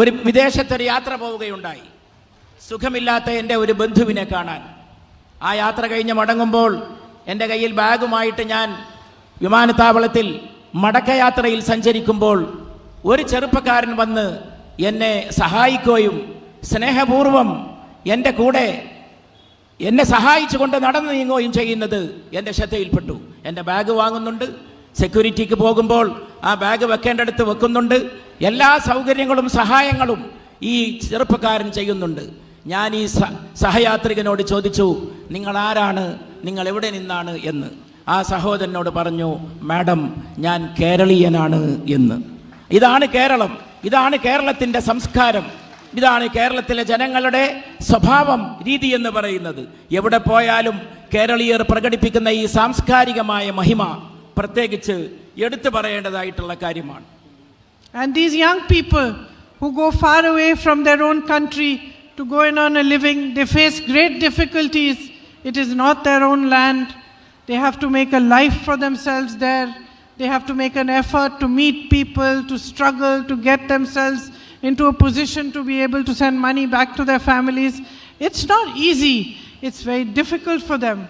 ഒരു വിദേശത്തൊരു യാത്ര പോവുകയുണ്ടായി, സുഖമില്ലാത്ത എൻ്റെ ഒരു ബന്ധുവിനെ കാണാൻ. ആ യാത്ര കഴിഞ്ഞ് മടങ്ങുമ്പോൾ എൻ്റെ കയ്യിൽ ബാഗുമായിട്ട് ഞാൻ വിമാനത്താവളത്തിൽ മടക്കയാത്രയിൽ സഞ്ചരിക്കുമ്പോൾ ഒരു ചെറുപ്പക്കാരൻ വന്ന് എന്നെ സഹായിക്കുകയും സ്നേഹപൂർവം എൻ്റെ കൂടെ എന്നെ സഹായിച്ചുകൊണ്ട് നടന്നു നീങ്ങുകയും ചെയ്യുന്നത് എൻ്റെ ശ്രദ്ധയിൽപ്പെട്ടു. എൻ്റെ ബാഗ് വാങ്ങുന്നുണ്ട്, സെക്യൂരിറ്റിക്ക് പോകുമ്പോൾ ആ ബാഗ് വെക്കേണ്ടടുത്ത് വെക്കുന്നുണ്ട്, എല്ലാ സൗകര്യങ്ങളും സഹായങ്ങളും ഈ ചെറുപ്പക്കാരൻ ചെയ്യുന്നുണ്ട്. ഞാൻ ഈ സഹയാത്രികനോട് ചോദിച്ചു, നിങ്ങൾ ആരാണ്, നിങ്ങൾ എവിടെ നിന്നാണ് എന്ന്. ആ സഹോദരനോട് പറഞ്ഞു, മാഡം ഞാൻ കേരളീയനാണ് എന്ന്. ഇതാണ് കേരളം, ഇതാണ് കേരളത്തിൻ്റെ സംസ്കാരം, ഇതാണ് കേരളത്തിലെ ജനങ്ങളുടെ സ്വഭാവം, രീതി എന്ന് പറയുന്നത്. എവിടെ പോയാലും കേരളീയർ പ്രകടിപ്പിക്കുന്ന ഈ സാംസ്കാരികമായ മഹിമ പ്രത്യേകിച്ച് എടുത്തു പറയേണ്ടതായിട്ടുള്ള കാര്യമാണ്. And these young people who go far away from their own country to go and earn a living, they face great difficulties. It is not their own land. They have to make a life for themselves there. They have to make an effort to meet people, to struggle, to get themselves into a position to be able to send money back to their families. It's not easy. It's very difficult for them.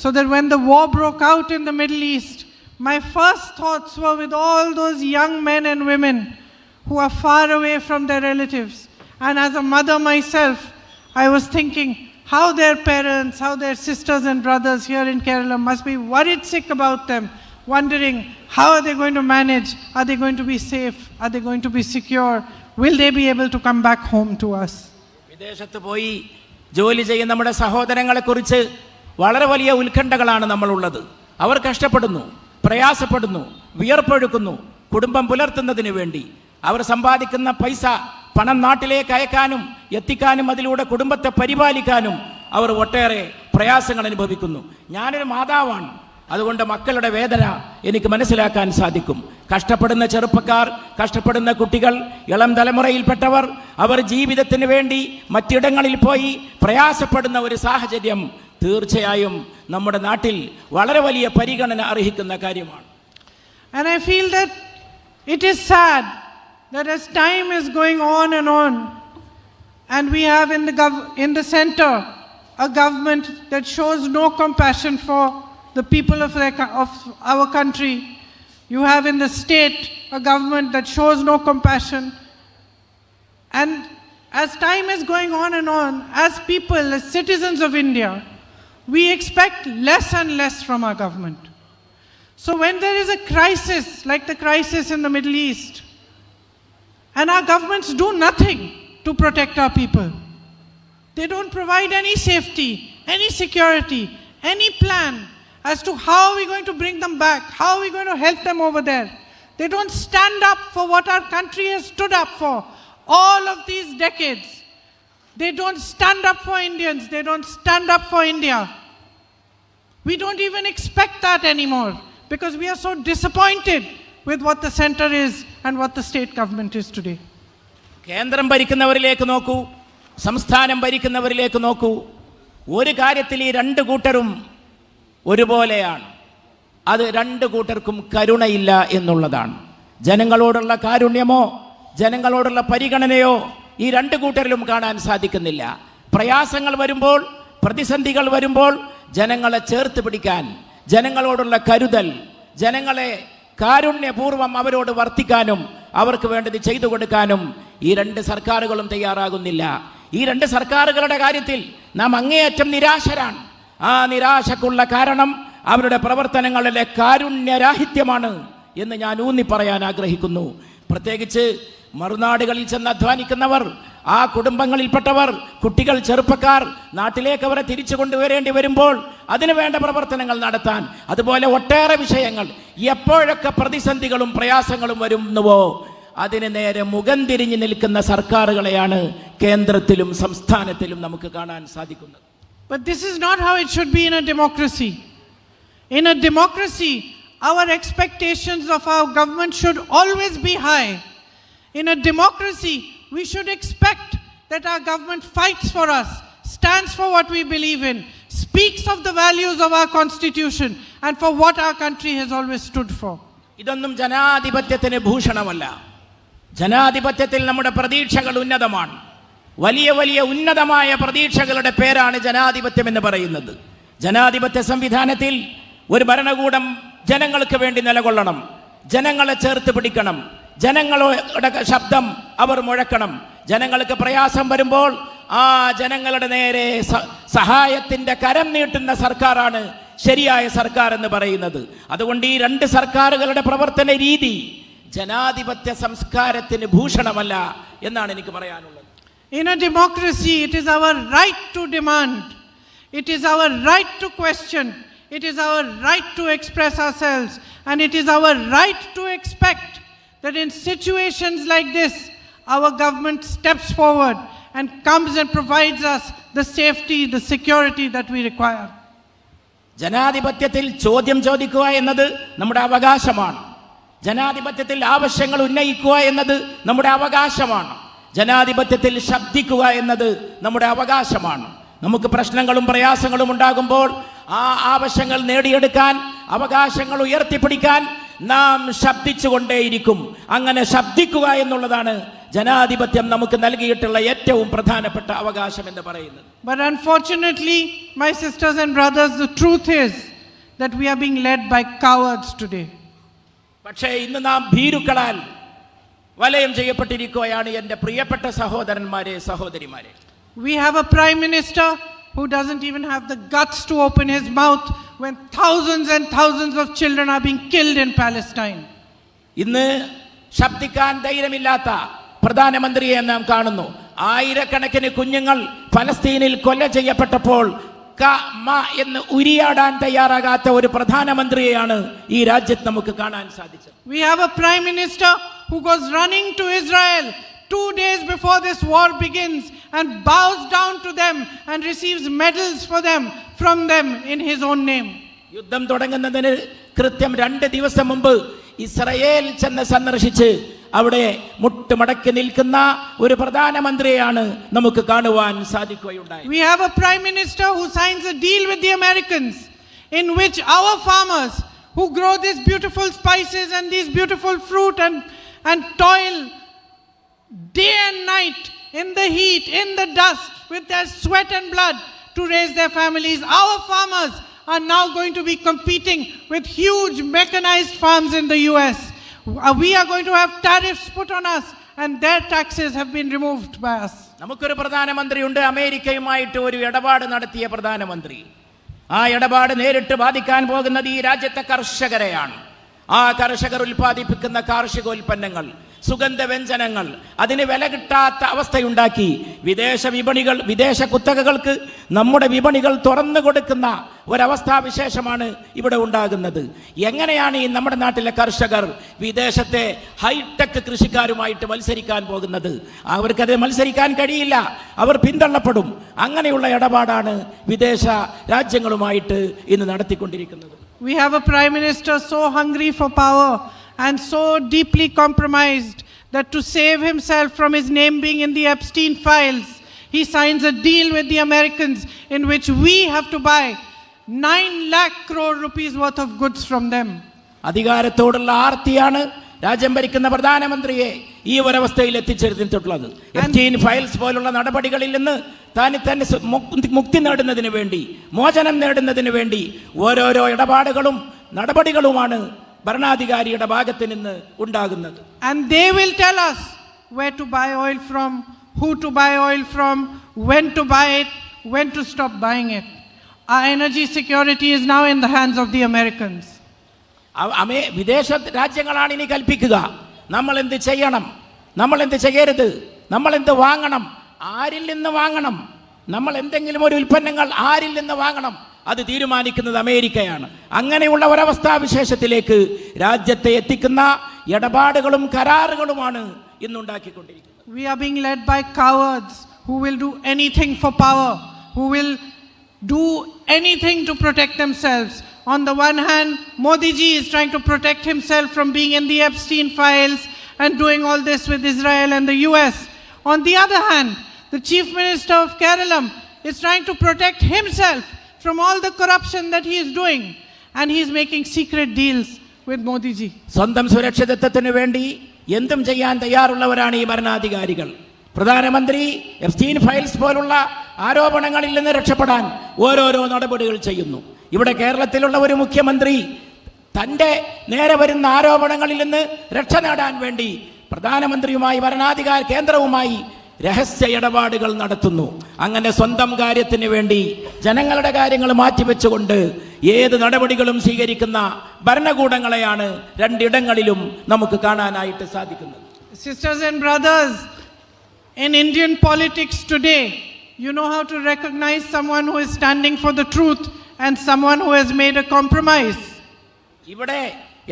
So that when the war broke out in the Middle East, my first thoughts were with all those young men and women who are far away from their relatives. And as a mother myself, I was thinking how their parents, how their sisters and brothers here in Kerala must be worried sick about them, wondering how are they going to manage? Are they going to be safe? Are they going to be secure? Will they be able to come back home to us? വിദേശത്ത് പോയി ജോലി ചെയ്യുന്ന നമ്മുടെ സഹോദരങ്ങളെക്കുറിച്ച് വളരെ വലിയ ഉത്കണ്ഠകളാണ് നമ്മളുള്ളത്. അവർ കഷ്ടപ്പെടുന്നു, പ്രയാസപ്പെടുന്നു, വിയർപ്പൊഴുക്കുന്നു കുടുംബം പുലർത്തുന്നതിന് വേണ്ടി. അവർ സമ്പാദിക്കുന്ന പൈസ പണം നാട്ടിലേക്ക് അയക്കാനും എത്തിക്കാനും അതിലൂടെ കുടുംബത്തെ പരിപാലിക്കാനും അവർ ഒട്ടേറെ പ്രയാസങ്ങൾ അനുഭവിക്കുന്നു. ഞാനൊരു മാതാവാണ്, അതുകൊണ്ട് മക്കളുടെ വേദന എനിക്ക് മനസ്സിലാക്കാൻ സാധിക്കും. കഷ്ടപ്പെടുന്ന ചെറുപ്പക്കാർ, കഷ്ടപ്പെടുന്ന കുട്ടികൾ, ഇളം തലമുറയിൽപ്പെട്ടവർ, അവർ ജീവിതത്തിന് വേണ്ടി മറ്റിടങ്ങളിൽ പോയി പ്രയാസപ്പെടുന്ന ഒരു സാഹചര്യം തീർച്ചയായും നമ്മുടെ നാട്ടിൽ വളരെ വലിയ പരിഗണന അർഹിക്കുന്ന കാര്യമാണ്. And I feel that it is sad that as time is going on, and we have in the center a government that shows no compassion for the people of our country. You have in the state a government that shows no compassion. And as time is going on, as people, as citizens of India, we expect less and less from our government. So when there is a crisis like the crisis in the Middle East, and our governments do nothing to protect our people, they don't provide any safety, any security, any plan as to how are we going to bring them back, how are we going to help them over there. They don't stand up for what our country has stood up for all of these decades. They don't stand up for Indians, they don't stand up for India. We don't even expect that anymore because we are so disappointed with what the center is and what the state government is today. കേന്ദ്രം ഭരിക്കുന്നവരിലേക്ക് നോക്കൂ, സംസ്ഥാനം ഭരിക്കുന്നവരിലേക്ക് നോക്കൂ. ഒരു കാര്യത്തിൽ ഈ രണ്ട് കൂട്ടരും ഒരുപോലെയാണ്. അത് രണ്ട് കൂട്ടർക്കും കരുണയില്ല എന്നുള്ളതാണ്. ജനങ്ങളോടുള്ള കാരുണ്യമോ ജനങ്ങളോടുള്ള പരിഗണനയോ ഈ രണ്ട് കൂട്ടരിലും കാണാൻ സാധിക്കുന്നില്ല. പ്രയാസങ്ങൾ വരുമ്പോൾ, പ്രതിസന്ധികൾ വരുമ്പോൾ ജനങ്ങളെ ചേർത്ത് പിടിക്കാൻ, ജനങ്ങളോടുള്ള കരുതൽ, ജനങ്ങളെ കാരുണ്യപൂർവ്വം അവരോട് വർത്തിക്കാനും അവർക്ക് വേണ്ടത് ചെയ്തു കൊടുക്കാനും ഈ രണ്ട് സർക്കാരുകളും തയ്യാറാകുന്നില്ല. ഈ രണ്ട് സർക്കാരുകളുടെ കാര്യത്തിൽ നാം അങ്ങേയറ്റം നിരാശരാണ്. ആ നിരാശക്കുള്ള കാരണം അവരുടെ പ്രവർത്തനങ്ങളിലെ കാരുണ്യരാഹിത്യമാണ് എന്ന് ഞാൻ ഊന്നി പറയാൻ ആഗ്രഹിക്കുന്നു. പ്രത്യേകിച്ച് മറുനാടുകളിൽ ചെന്ന് അധ്വാനിക്കുന്നവർ, ആ കുടുംബങ്ങളിൽപ്പെട്ടവർ, കുട്ടികൾ, ചെറുപ്പക്കാർ നാട്ടിലേക്ക് അവരെ തിരിച്ചു കൊണ്ടുവരേണ്ടി വരുമ്പോൾ അതിനു വേണ്ട പ്രവർത്തനങ്ങൾ നടത്താൻ, അതുപോലെ ഒട്ടേറെ വിഷയങ്ങൾ, എപ്പോഴൊക്കെ പ്രതിസന്ധികളും പ്രയാസങ്ങളും വരുന്നുവോ അതിന് നേരെ മുഖം തിരിഞ്ഞു നിൽക്കുന്ന സർക്കാരുകളെയാണ് കേന്ദ്രത്തിലും സംസ്ഥാനത്തിലും നമുക്ക് കാണാൻ സാധിക്കുന്നത്. But this is not how it should be in a democracy. In a democracy, our expectations of our government should always be high. In a democracy, we should expect that our government fights for us, stands for what we believe in, speaks of the values of our constitution and for what our country has always stood for. ഇതൊന്നും ജനാധിപത്യത്തിന് ഭൂഷണമല്ല. ജനാധിപത്യത്തിൽ നമ്മുടെ പ്രതീക്ഷകൾ ഉന്നതമാണ്. വലിയ വലിയ ഉന്നതമായ പ്രതീക്ഷകളുടെ പേരാണ് ജനാധിപത്യം എന്ന് പറയുന്നത്. ജനാധിപത്യ സംവിധാനത്തിൽ ഒരു ഭരണകൂടം ജനങ്ങൾക്ക് വേണ്ടി നിലകൊള്ളണം, ജനങ്ങളെ ചേർത്ത് പിടിക്കണം, ജനങ്ങളുടെ ശബ്ദം അവർ മുഴക്കണം. ജനങ്ങൾക്ക് പ്രയാസം വരുമ്പോൾ ആ ജനങ്ങളുടെ നേരെ സഹായത്തിന്റെ കരം നീട്ടുന്ന സർക്കാരാണ് ശരിയായ സർക്കാർ എന്ന് പറയുന്നത്. അതുകൊണ്ട് ഈ രണ്ട് സർക്കാരുകളുടെ പ്രവർത്തന രീതി ജനാധിപത്യ സംസ്കാരത്തിന് ഭൂഷണമല്ല എന്നാണ് എനിക്ക് പറയാനുള്ളത്. In a democracy, it is our right to demand, it is our right to question, it is our right to express ourselves, and it is our right to expect that in situations like this, our government steps forward and comes and provides us the safety, the security that we require. ജനാധിപത്യത്തിൽ ചോദ്യം ചോദിക്കുക എന്നത് നമ്മുടെ അവകാശമാണ്. ജനാധിപത്യത്തിൽ ആവശ്യങ്ങൾ ഉന്നയിക്കുക എന്നത് നമ്മുടെ അവകാശമാണ്. ജനാധിപത്യത്തിൽ ശബ്ദിക്കുക എന്നത് നമ്മുടെ അവകാശമാണ്. നമുക്ക് പ്രശ്നങ്ങളും പ്രയാസങ്ങളും ഉണ്ടാകുമ്പോൾ ആ ആവശ്യങ്ങൾ നേടിയെടുക്കാൻ, അവകാശങ്ങൾ ഉയർത്തിപ്പിടിക്കാൻ നാം ശബ്ദിച്ചുകൊണ്ടേയിരിക്കും. അങ്ങനെ ശബ്ദിക്കുക എന്നുള്ളതാണ് ജനാധിപത്യം നമുക്ക് നൽകിയിട്ടുള്ള ഏറ്റവും പ്രധാനപ്പെട്ട അവകാശം എന്ന് പറയുന്നത്. But unfortunately, my sisters and brothers, the truth is that we are being led by cowards today. പക്ഷേ ഇന്ന് നാം ഭീരുക്കളാൽ വലയം ചെയ്യപ്പെട്ടിരിക്കുകയാണ് എൻ്റെ പ്രിയപ്പെട്ട സഹോദരന്മാരെ, സഹോദരിമാരെ. We have a prime minister who doesn't even have the guts to open his mouth when thousands and thousands of children are being killed in Palestine. ഇന്ന് ശബ്ദിക്കാൻ ധൈര്യമില്ലാത്ത പ്രധാനമന്ത്രിയെ നാം കാണുന്നു. ആയിരക്കണക്കിന് കുഞ്ഞുങ്ങൾ ഫലസ്തീനിൽ കൊല ചെയ്യപ്പെട്ടപ്പോൾ എന്ന് ഉരിയാടാൻ തയ്യാറാകാത്ത ഒരു പ്രധാനമന്ത്രിയെയാണ് ഈ രാജ്യത്ത് നമുക്ക് കാണാൻ സാധിച്ചത്. We have a prime minister who goes running to Israel 2 days before this war begins and bows down to them and receives medals for them from them in his own name. യുദ്ധം തുടങ്ങുന്നതിന് കൃത്യം 2 ദിവസം മുമ്പ് Israel ചെന്ന് സന്ദർശിച്ച് അവിടെ മുട്ടുമടക്കി നിൽക്കുന്ന ഒരു പ്രധാനമന്ത്രിയെയാണ് നമുക്ക് കാണുവാൻ സാധിക്കുകയുണ്ടായത്. We have a prime minister who signs a deal with the Americans in which our farmers who grow these beautiful spices and these beautiful fruit and toil day and night in the heat, in the dust, with their sweat and blood to raise their families. Our farmers are now going to be competing with huge mechanized farms in the US. We are going to have tariffs put on us and their taxes have been removed by us. നമുക്കൊരു പ്രധാനമന്ത്രിയുണ്ട്, അമേരിക്കയുമായിട്ട് ഒരു ഇടപാട് നടത്തിയ പ്രധാനമന്ത്രി. ആ ഇടപാട് നേരിട്ട് ബാധിക്കാൻ പോകുന്നത് ഈ രാജ്യത്തെ കർഷകരെയാണ്. ആ കർഷകർ ഉൽപ്പാദിപ്പിക്കുന്ന കാർഷികോൽപ്പന്നങ്ങൾ, സുഗന്ധവ്യഞ്ജനങ്ങൾ, അതിന് വില കിട്ടാത്ത അവസ്ഥയുണ്ടാക്കി വിദേശ കുത്തകകൾക്ക് നമ്മുടെ വിപണികൾ തുറന്നു കൊടുക്കുന്ന ഒരവസ്ഥാവിശേഷമാണ് ഇവിടെ ഉണ്ടാകുന്നത്. എങ്ങനെയാണ് ഈ നമ്മുടെ നാട്ടിലെ കർഷകർ വിദേശത്തെ ഹൈടെക് കൃഷിക്കാരുമായിട്ട് മത്സരിക്കാൻ പോകുന്നത്? അവർക്കത് മത്സരിക്കാൻ കഴിയില്ല, അവർ പിന്തള്ളപ്പെടും. അങ്ങനെയുള്ള ഇടപാടാണ് വിദേശ രാജ്യങ്ങളുമായിട്ട് ഇന്ന് നടത്തിക്കൊണ്ടിരിക്കുന്നത്. We have a prime minister so hungry for power and so deeply compromised that to save himself from his name being in the Epstein files, he signs a deal with the Americans in which we have to buy 9 lakh crore rupees worth of goods from them. അധികാരത്തോടുള്ള ആർത്തിയാണ് രാജ്യം ഭരിക്കുന്ന പ്രധാനമന്ത്രിയെ ഈ ഒരവസ്ഥയിൽ എത്തിച്ചേർന്നിട്ടുള്ളത്. Epstein files പോലുള്ള നടപടികളിൽ നിന്ന് തന്നെ മുക്തി നേടുന്നതിന് വേണ്ടി, മോചനം നേടുന്നതിന് വേണ്ടി ഓരോരോ ഇടപാടുകളും നടപടികളുമാണ് ഭരണാധികാരിയുടെ ഭാഗത്ത് നിന്ന് ഉണ്ടാകുന്നത്. And they will tell us where to buy oil from, who to buy oil from, when to buy it, when to stop buying it. Our energy security is now in the hands of the Americans. വിദേശ രാജ്യങ്ങളാണ് ഇനി കൽപ്പിക്കുക നമ്മൾ എന്ത് ചെയ്യണം, നമ്മൾ എന്ത് ചെയ്യരുത്, നമ്മൾ എന്ത് വാങ്ങണം, ആരിൽ നിന്ന് വാങ്ങണം, നമ്മൾ എന്തെങ്കിലും ഒരു ഉൽപ്പന്നങ്ങൾ ആരിൽ നിന്ന് വാങ്ങണം, അത് തീരുമാനിക്കുന്നത് അമേരിക്കയാണ്. അങ്ങനെയുള്ള ഒരവസ്ഥാവിശേഷത്തിലേക്ക് രാജ്യത്തെ എത്തിക്കുന്ന ഇടപാടുകളും കരാറുകളുമാണ് ഇന്നുണ്ടാക്കിക്കൊണ്ടിരിക്കുന്നത്. We are being led by cowards who will do anything for power, who will do anything to protect themselves. On the one hand, Modi ji is trying to protect himself from being in the Epstein files and doing all this with Israel and the US. On the other hand, the Chief Minister of Kerala is trying to protect himself from all the corruption that he is doing, and he is making secret deals with Modi ji. സ്വന്തം സുരക്ഷിതത്വത്തിന് വേണ്ടി എന്തും ചെയ്യാൻ തയ്യാറുള്ളവരാണ് ഈ ഭരണാധികാരികൾ. പ്രധാനമന്ത്രി Epstein files പോലുള്ള ആരോപണങ്ങളിൽ നിന്ന് രക്ഷപ്പെടാൻ ഓരോരോ നടപടികൾ ചെയ്യുന്നു. ഇവിടെ കേരളത്തിലുള്ള ഒരു മുഖ്യമന്ത്രി തൻ്റെ നേരെ വരുന്ന ആരോപണങ്ങളിൽ നിന്ന് രക്ഷ നേടാൻ വേണ്ടി പ്രധാനമന്ത്രിയുമായി കേന്ദ്രവുമായി രഹസ്യ ഇടപാടുകൾ നടത്തുന്നു. അങ്ങനെ സ്വന്തം കാര്യത്തിന് വേണ്ടി ജനങ്ങളുടെ കാര്യങ്ങൾ മാറ്റിവെച്ചുകൊണ്ട് ഏത് നടപടികളും സ്വീകരിക്കുന്ന ഭരണകൂടങ്ങളെയാണ് രണ്ടിടങ്ങളിലും നമുക്ക് കാണാനായിട്ട് സാധിക്കുന്നത്. Sisters and brothers, in Indian politics today, you know how to recognize someone who is standing for the truth and someone who has made a compromise. ഇവിടെ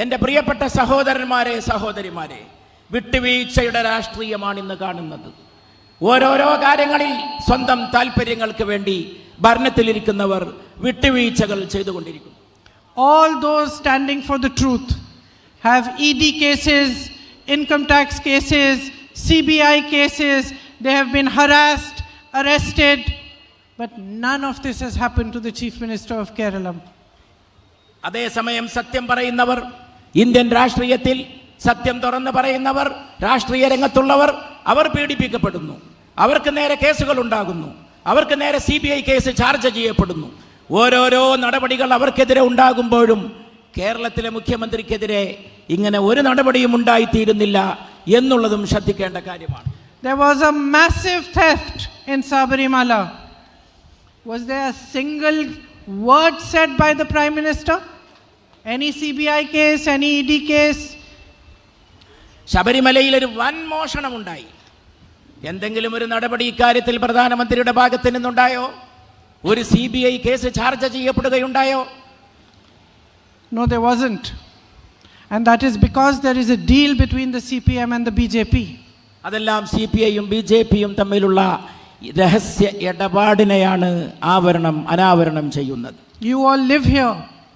എൻ്റെ പ്രിയപ്പെട്ട സഹോദരന്മാരെ, സഹോദരിമാരെ, വിട്ടുവീഴ്ചയുടെ രാഷ്ട്രീയമാണ് ഇന്ന് കാണുന്നത്. ഓരോരോ കാര്യങ്ങളിൽ സ്വന്തം താല്പര്യങ്ങൾക്ക് വേണ്ടി ഭരണത്തിലിരിക്കുന്നവർ വിട്ടുവീഴ്ചകൾ ചെയ്തുകൊണ്ടിരിക്കുന്നു. All those standing for the truth have ED cases, income tax cases, CBI cases. They have been harassed, arrested, but none of this has happened to the Chief Minister of Kerala. അതേസമയം സത്യം പറയുന്നവർ, Indian രാഷ്ട്രീയത്തിൽ സത്യം തുറന്നു പറയുന്നവർ, രാഷ്ട്രീയ രംഗത്തുള്ളവർ അവർ പീഡിപ്പിക്കപ്പെടുന്നു, അവർക്ക് നേരെ കേസുകൾ ഉണ്ടാകുന്നു, അവർക്ക് നേരെ CBI കേസ് ചാർജ് ചെയ്യപ്പെടുന്നു. ഓരോരോ നടപടികൾ അവർക്കെതിരെ ഉണ്ടാകുമ്പോഴും കേരളത്തിലെ മുഖ്യമന്ത്രിക്കെതിരെ ഇങ്ങനെ ഒരു നടപടിയും ഉണ്ടായിത്തീരുന്നില്ല എന്നുള്ളതും ശ്രദ്ധിക്കേണ്ട കാര്യമാണ്. There was a massive theft in Sabarimala. Was there a single word said by the Prime Minister? Any CBI case, any ED case? ശബരിമലയിൽ ഒരു വൻ മോഷണമുണ്ടായി. എന്തെങ്കിലും ഒരു നടപടി ഇക്കാര്യത്തിൽ പ്രധാനമന്ത്രിയുടെ ഭാഗത്ത് നിന്നുണ്ടായോ? ഒരു CBI കേസ് ചാർജ് ചെയ്യപ്പെടുകയുണ്ടായോ? No, there wasn't. And that is because there is a deal between the CPM and the BJP. അതെല്ലാം CPIയും BJPയും തമ്മിലുള്ള രഹസ്യ ഇടപാടിനെയാണ് അനാവരണം ചെയ്യുന്നത്. You all live here.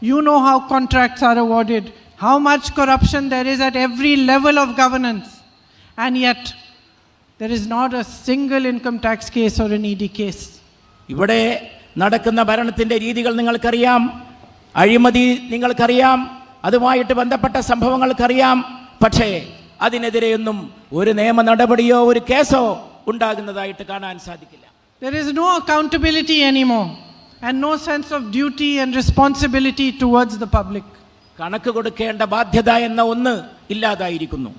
You know how contracts are awarded, how much corruption there is at every level of governance. And yet, there is not a single income tax case or an ED case. ഇവിടെ നടക്കുന്ന ഭരണത്തിൻ്റെ രീതികൾ നിങ്ങൾക്കറിയാം, അഴിമതി നിങ്ങൾക്കറിയാം, അതുമായിട്ട് ബന്ധപ്പെട്ട സംഭവങ്ങൾക്കറിയാം. പക്ഷേ അതിനെതിരെയൊന്നും ഒരു നിയമ നടപടിയോ ഒരു കേസോ ഉണ്ടാകുന്നതായിട്ട് കാണാൻ സാധിക്കില്ല. There is no accountability anymore and no sense of duty and responsibility towards the public. കണക്ക് കൊടുക്കേണ്ട ബാധ്യത എന്ന ഒന്ന് ഇല്ലാതായിരിക്കുന്നു.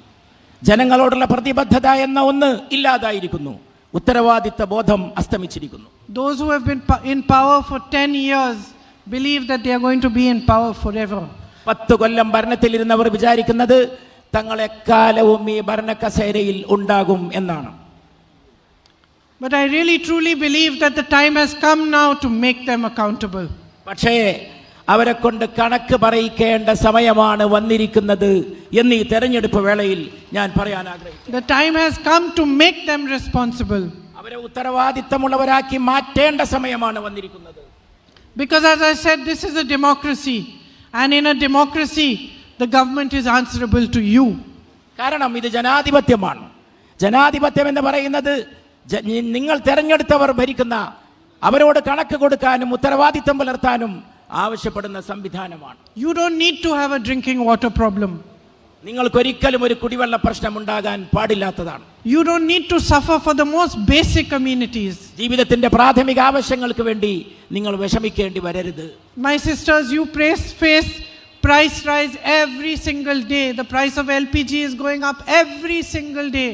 ജനങ്ങളോടുള്ള പ്രതിബദ്ധത എന്ന ഒന്ന് ഇല്ലാതായിരിക്കുന്നു. ഉത്തരവാദിത്ത ബോധം അസ്തമിച്ചിരിക്കുന്നു. Those who have been in power for 10 years believe that they are going to be in power forever. 10 കൊല്ലം ഭരണത്തിലിരുന്നവർ വിചാരിക്കുന്നത് തങ്ങളെക്കാലവും ഈ ഭരണക്കസേരയിൽ ഉണ്ടാകും എന്നാണ്. But I really truly believe that the time has come now to make them accountable. പക്ഷേ അവരെ കൊണ്ട് കണക്ക് പറയിക്കേണ്ട സമയമാണ് വന്നിരിക്കുന്നത് എന്ന് ഈ തെരഞ്ഞെടുപ്പ് വേളയിൽ ഞാൻ പറയാൻ ആഗ്രഹിക്കുന്നു. The time has come to make them responsible. അവരെ ഉത്തരവാദിത്തമുള്ളവരാക്കി മാറ്റേണ്ട സമയമാണ് വന്നിരിക്കുന്നത്. Because as I said, this is a democracy, and in a democracy the government is answerable to you. കാരണം ഇത് ജനാധിപത്യമാണ്. ജനാധിപത്യം എന്ന് പറയുന്നത് നിങ്ങൾ തെരഞ്ഞെടുത്തവർ ഭരിക്കുന്ന അവരോട് കണക്ക് കൊടുക്കാനും ഉത്തരവാദിത്തം പുലർത്താനും ആവശ്യപ്പെടുന്ന സംവിധാനമാണ്. You don't need to have a drinking water problem. നിങ്ങൾക്കൊരിക്കലും ഒരു കുടിവെള്ള പ്രശ്നം ഉണ്ടാകാൻ പാടില്ലാത്തതാണ്. You don't need to suffer for the most basic amenities. ജീവിതത്തിന്റെ പ്രാഥമിക ആവശ്യങ്ങൾക്ക് വേണ്ടി നിങ്ങൾ വിഷമിക്കേണ്ടി വരരുത്. My sisters, you face price rise every single day. The price of LPG is going up every single day.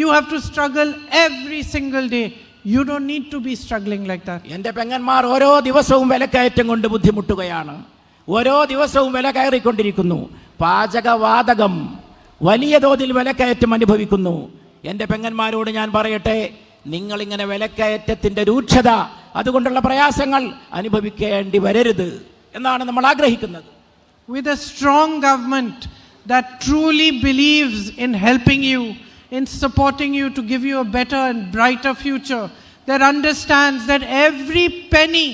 You have to struggle every single day. You don't need to be struggling like that. എൻ്റെ പെങ്ങന്മാർ ഓരോ ദിവസവും വിലക്കയറ്റം കൊണ്ട് ബുദ്ധിമുട്ടുകയാണ്. ഓരോ ദിവസവും വില കയറിക്കൊണ്ടിരിക്കുന്നു. പാചകവാതകം വലിയ തോതിൽ വിലക്കയറ്റം അനുഭവിക്കുന്നു. എൻ്റെ പെങ്ങന്മാരോട് ഞാൻ പറയട്ടെ, നിങ്ങളിങ്ങനെ വിലക്കയറ്റത്തിൻ്റെ രൂക്ഷത അതുകൊണ്ടുള്ള പ്രയാസങ്ങൾ അനുഭവിക്കേണ്ടി വരരുത് എന്നാണ് നമ്മൾ ആഗ്രഹിക്കുന്നത്. With a strong government that truly believes in helping you, in supporting you to give you a better and brighter future, that understands that every penny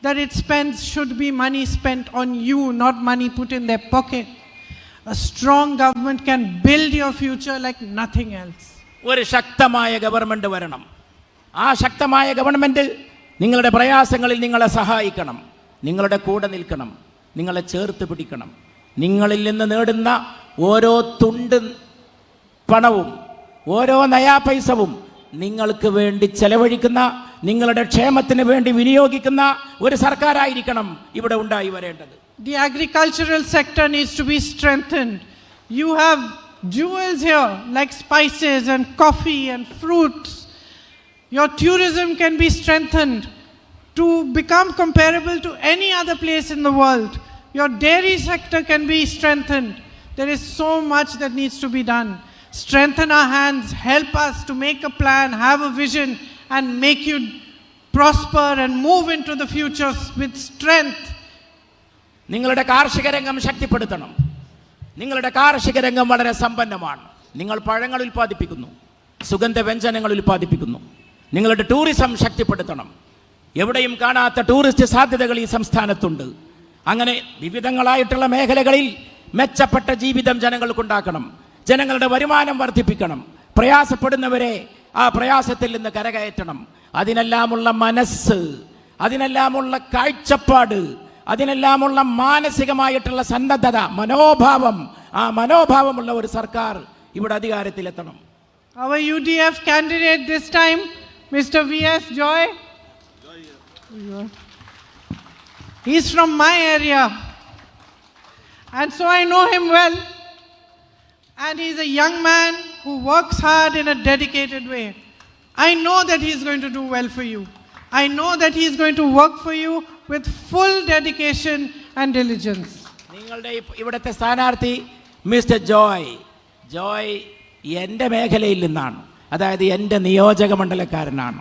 that it spends should be money spent on you, not money put in their pocket. A strong government can build your future like nothing else. ഒരു ശക്തമായ government വരണം. ആ ശക്തമായ government നിങ്ങളുടെ പ്രയാസങ്ങളിൽ നിങ്ങളെ സഹായിക്കണം, നിങ്ങളുടെ കൂടെ നിൽക്കണം, നിങ്ങളെ ചേർത്ത് പിടിക്കണം. നിങ്ങളിൽ നിന്ന് നേടുന്ന ഓരോ തുണ്ട് പണവും ഓരോ നയാ പൈസവും നിങ്ങൾക്ക് വേണ്ടി ചെലവഴിക്കുന്ന, നിങ്ങളുടെ ക്ഷേമത്തിന് വേണ്ടി വിനിയോഗിക്കുന്ന ഒരു സർക്കാരായിരിക്കണം ഇവിടെ ഉണ്ടായി വരേണ്ടത്. The agricultural sector needs to be strengthened. You have jewels here like spices and coffee and fruits. Your tourism can be strengthened to become comparable to any other place in the world. Your dairy sector can be strengthened. There is so much that needs to be done. Strengthen our hands, help us to make a plan, have a vision, and make you prosper and move into the future with strength. നിങ്ങളുടെ കാർഷിക രംഗം ശക്തിപ്പെടുത്തണം. നിങ്ങളുടെ കാർഷിക രംഗം വളരെ സമ്പന്നമാണ്. നിങ്ങൾ പഴങ്ങൾ ഉൽപ്പാദിപ്പിക്കുന്നു, സുഗന്ധവ്യഞ്ജനങ്ങൾ ഉൽപ്പാദിപ്പിക്കുന്നു. നിങ്ങളുടെ ടൂറിസം ശക്തിപ്പെടുത്തണം. എവിടെയും കാണാത്ത ടൂറിസ്റ്റ് സാധ്യതകൾ ഈ സംസ്ഥാനത്തുണ്ട്. അങ്ങനെ വിവിധങ്ങളായിട്ടുള്ള മേഖലകളിൽ മെച്ചപ്പെട്ട ജീവിതം ജനങ്ങൾക്കുണ്ടാക്കണം. ജനങ്ങളുടെ വരുമാനം വർദ്ധിപ്പിക്കണം. പ്രയാസപ്പെടുന്നവരെ ആ പ്രയാസത്തിൽ നിന്ന് കരകയറ്റണം. അതിനെല്ലാമുള്ള മനസ്സ്, അതിനെല്ലാമുള്ള കാഴ്ചപ്പാട്, അതിനെല്ലാമുള്ള മാനസികമായിട്ടുള്ള സന്നദ്ധത, മനോഭാവം, ആ മനോഭാവമുള്ള ഒരു സർക്കാർ ഇവിടെ അധികാരത്തിലെത്തണം. our UDF candidate this time, Mr. V.S. Joy. He's from my area, and so I know him well. And he's a young man who works hard in a dedicated way. I know that he's going to do well for you. I know that he's going to work for you with full dedication and diligence. നിങ്ങളുടെ ഇവിടുത്തെ സ്ഥാനാർത്ഥി mister Joy എൻ്റെ മേഖലയിൽ നിന്നാണ്, അതായത് എൻ്റെ നിയോജക മണ്ഡലക്കാരനാണ്.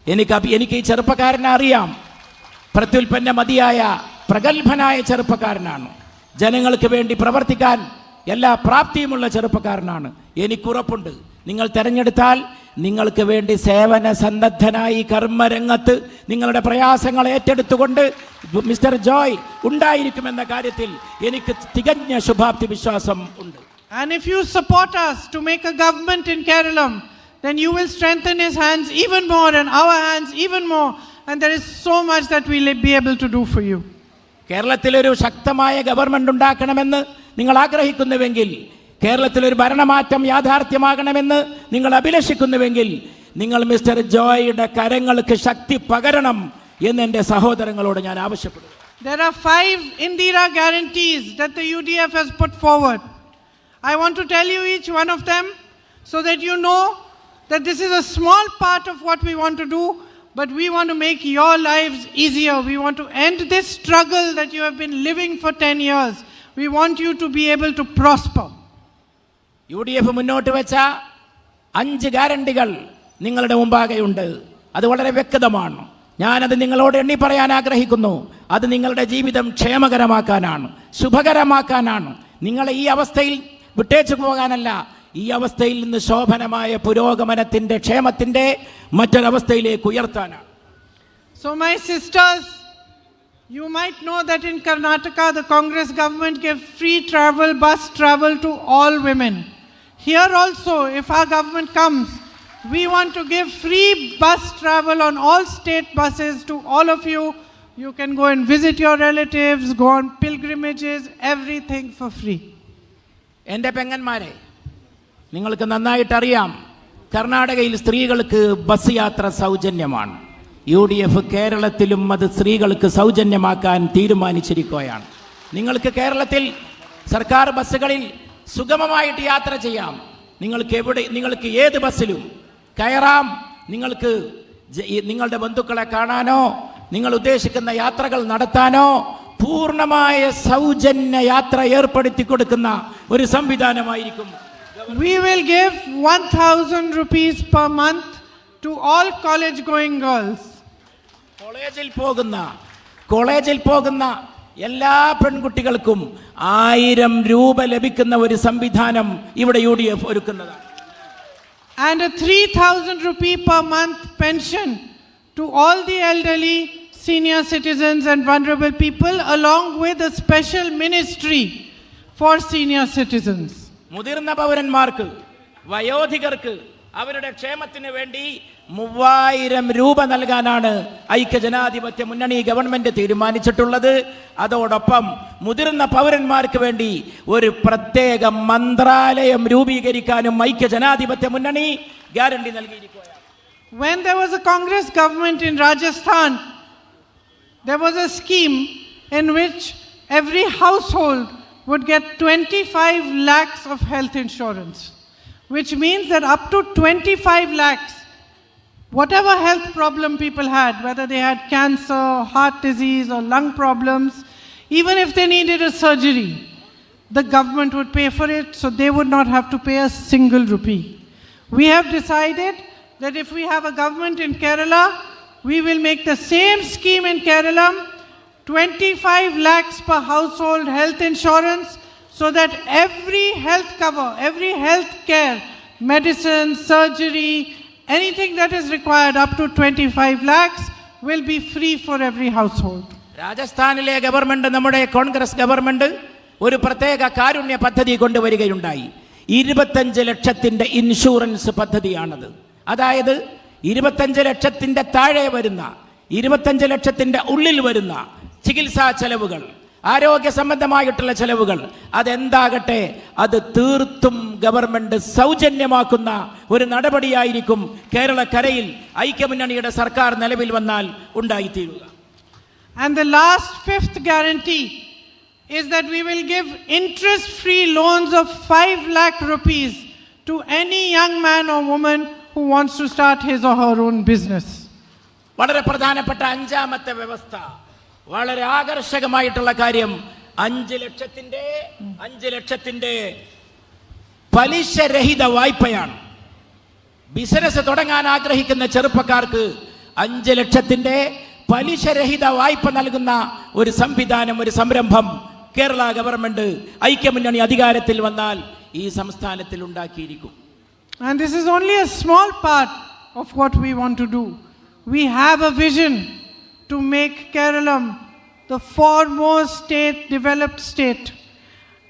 എനിക്ക് ഈ ചെറുപ്പക്കാരനെ അറിയാം. പ്രത്യുൽപ്പന്ന മതിയായ പ്രഗത്ഭനായ ചെറുപ്പക്കാരനാണ്. ജനങ്ങൾക്ക് വേണ്ടി പ്രവർത്തിക്കാൻ എല്ലാ പ്രാപ്തിയുമുള്ള ചെറുപ്പക്കാരനാണ്. എനിക്കുറപ്പുണ്ട്, നിങ്ങൾ തെരഞ്ഞെടുത്താൽ നിങ്ങൾക്ക് വേണ്ടി സേവന സന്നദ്ധനായി കർമ്മരംഗത്ത് നിങ്ങളുടെ പ്രയാസങ്ങൾ ഏറ്റെടുത്തുകൊണ്ട് മിസ്റ്റർ ജോയ് ഉണ്ടായിരിക്കുമെന്ന കാര്യത്തിൽ എനിക്ക് തികഞ്ഞ ശുഭാപ്തി വിശ്വാസം ഉണ്ട്. And if you support us to make a government in Kerala, then you will strengthen his hands even more and our hands even more. And there is so much that we will be able to do for you. കേരളത്തിലൊരു ശക്തമായ government ഉണ്ടാക്കണമെന്ന് നിങ്ങൾ ആഗ്രഹിക്കുന്നുവെങ്കിൽ, കേരളത്തിലൊരു ഭരണമാറ്റം യാഥാർത്ഥ്യമാകണമെന്ന് നിങ്ങൾ അഭിലഷിക്കുന്നുവെങ്കിൽ, നിങ്ങൾ mister ജോയിയുടെ കരങ്ങൾക്ക് ശക്തി പകരണം എന്ന് എൻ്റെ സഹോദരങ്ങളോട് ഞാൻ ആവശ്യപ്പെടുന്നു. There are 5 Indira guarantees that the UDF has put forward. I want to tell you each one of them so that you know that this is a small part of what we want to do, but we want to make your lives easier. We want to end this struggle that you have been living for 10 years. We want you to be able to prosper. UDF മുന്നോട്ട് വെച്ച 5 ഗ്യാരണ്ടികൾ നിങ്ങളുടെ മുമ്പാകെയുണ്ട്. അത് വളരെ വ്യക്തമാണ്. ഞാനത് നിങ്ങളോട് എണ്ണി പറയാൻ ആഗ്രഹിക്കുന്നു. അത് നിങ്ങളുടെ ജീവിതം ക്ഷേമകരമാക്കാനാണ്, ശുഭകരമാക്കാനാണ്. നിങ്ങളെ ഈ അവസ്ഥയിൽ വിട്ടേച്ചു പോകാനല്ല, ഈ അവസ്ഥയിൽ നിന്ന് ശോഭനമായ പുരോഗമനത്തിന്റെ ക്ഷേമത്തിന്റെ മറ്റൊരവസ്ഥയിലേക്ക് ഉയർത്താനാണ്. So my sisters, you might know that in Karnataka the Congress government gave free travel, bus travel to all women. Here also, if our government comes, we want to give free bus travel on all state buses to all of you. You can go and visit your relatives, go on pilgrimages, everything for free. എൻ്റെ പെങ്ങന്മാരെ, നിങ്ങൾക്ക് നന്നായിട്ടറിയാം, കർണാടകയിൽ സ്ത്രീകൾക്ക് bus യാത്ര സൗജന്യമാണ്. UDF കേരളത്തിലും അത് സ്ത്രീകൾക്ക് സൗജന്യമാക്കാൻ തീരുമാനിച്ചിരിക്കുകയാണ്. നിങ്ങൾക്ക് കേരളത്തിൽ സർക്കാർ ബസ്സുകളിൽ സുഗമമായിട്ട് യാത്ര ചെയ്യാം. നിങ്ങൾക്ക് ഏത് ബസ്സിലും കയറാം. നിങ്ങൾക്ക് നിങ്ങളുടെ ബന്ധുക്കളെ കാണാനോ നിങ്ങൾ ഉദ്ദേശിക്കുന്ന യാത്രകൾ നടത്താനോ പൂർണ്ണമായ സൗജന്യ യാത്ര ഏർപ്പെടുത്തി കൊടുക്കുന്ന ഒരു സംവിധാനമായിരിക്കും. We will give 1,000 rupees per month to all college going girls. കോളേജിൽ പോകുന്ന എല്ലാ പെൺകുട്ടികൾക്കും 1000 രൂപ ലഭിക്കുന്ന ഒരു സംവിധാനം ഇവിടെ UDF ഒരുക്കുന്നതാണ്. And a 3,000 rupee per month pension to all the elderly, senior citizens and vulnerable people, along with a special ministry for senior citizens. മുതിർന്ന പൗരന്മാർക്ക്, വയോധികർക്ക് അവരുടെ ക്ഷേമത്തിന് വേണ്ടി 3000 രൂപ നൽകാനാണ് ഐക്യജനാധിപത്യ മുന്നണി ഗവൺമെന്റ് തീരുമാനിച്ചിട്ടുള്ളത്. അതോടൊപ്പം മുതിർന്ന പൗരന്മാർക്ക് വേണ്ടി ഒരു പ്രത്യേക മന്ത്രാലയം രൂപീകരിക്കാനും ഐക്യജനാധിപത്യ മുന്നണി ഗ്യാരണ്ടി നൽകിയിരിക്കുകയാണ്. When there was a Congress government in Rajasthan, there was a scheme in which every household would get 25 lakhs of health insurance, which means that up to 25 lakhs, whatever health problem people had, whether they had cancer, heart disease or lung problems, even if they needed a surgery, the government would pay for it, so they would not have to pay a single rupee. We have decided that if we have a government in Kerala, we will make the same scheme in Kerala, 25 lakhs per household health insurance, so that every health cover, every health care, medicine, surgery, anything that is required up to 25 lakhs will be free for every household. രാജസ്ഥാനിലെ government, നമ്മുടെ Congress government ഒരു പ്രത്യേക കാരുണ്യ പദ്ധതി കൊണ്ടുവരികയുണ്ടായി. 25 ലക്ഷത്തിന്റെ insurance പദ്ധതിയാണത്. അതായത് 25 ലക്ഷത്തിന്റെ താഴെ വരുന്ന, 25 ലക്ഷത്തിന്റെ ഉള്ളിൽ വരുന്ന ചികിത്സാ ചെലവുകൾ ആരോഗ്യ സംബന്ധമായിട്ടുള്ള ചെലവുകൾ അതെന്താകട്ടെ, അത് തീർത്തും ഗവൺമെന്റ് സൗജന്യമാക്കുന്ന ഒരു നടപടിയായിരിക്കും കേരളക്കരയിൽ ഐക്യമുന്നണിയുടെ സർക്കാർ നിലവിൽ വന്നാൽ ഉണ്ടായിത്തീരുക. And the last fifth guarantee is that we will give interest-free loans of 5 lakh rupees to any young man or woman who wants to start his or her own business. വളരെ പ്രധാനപ്പെട്ട അഞ്ചാമത്തെ വ്യവസ്ഥ, വളരെ ആകർഷകമായിട്ടുള്ള കാര്യം, 5 ലക്ഷത്തിന്റെ പലിശരഹിത വായ്പയാണ്. ബിസിനസ് തുടങ്ങാൻ ആഗ്രഹിക്കുന്ന ചെറുപ്പക്കാർക്ക് 5 ലക്ഷത്തിന്റെ പലിശരഹിത വായ്പ നൽകുന്ന ഒരു സംവിധാനം, ഒരു സംരംഭം കേരള ഗവൺമെന്റ് ഐക്യമുന്നണി അധികാരത്തിൽ വന്നാൽ ഈ സംസ്ഥാനത്തിൽ ഉണ്ടാക്കിയിരിക്കും. And this is only a small part of what we want to do. We have a vision to make Kerala the foremost developed state.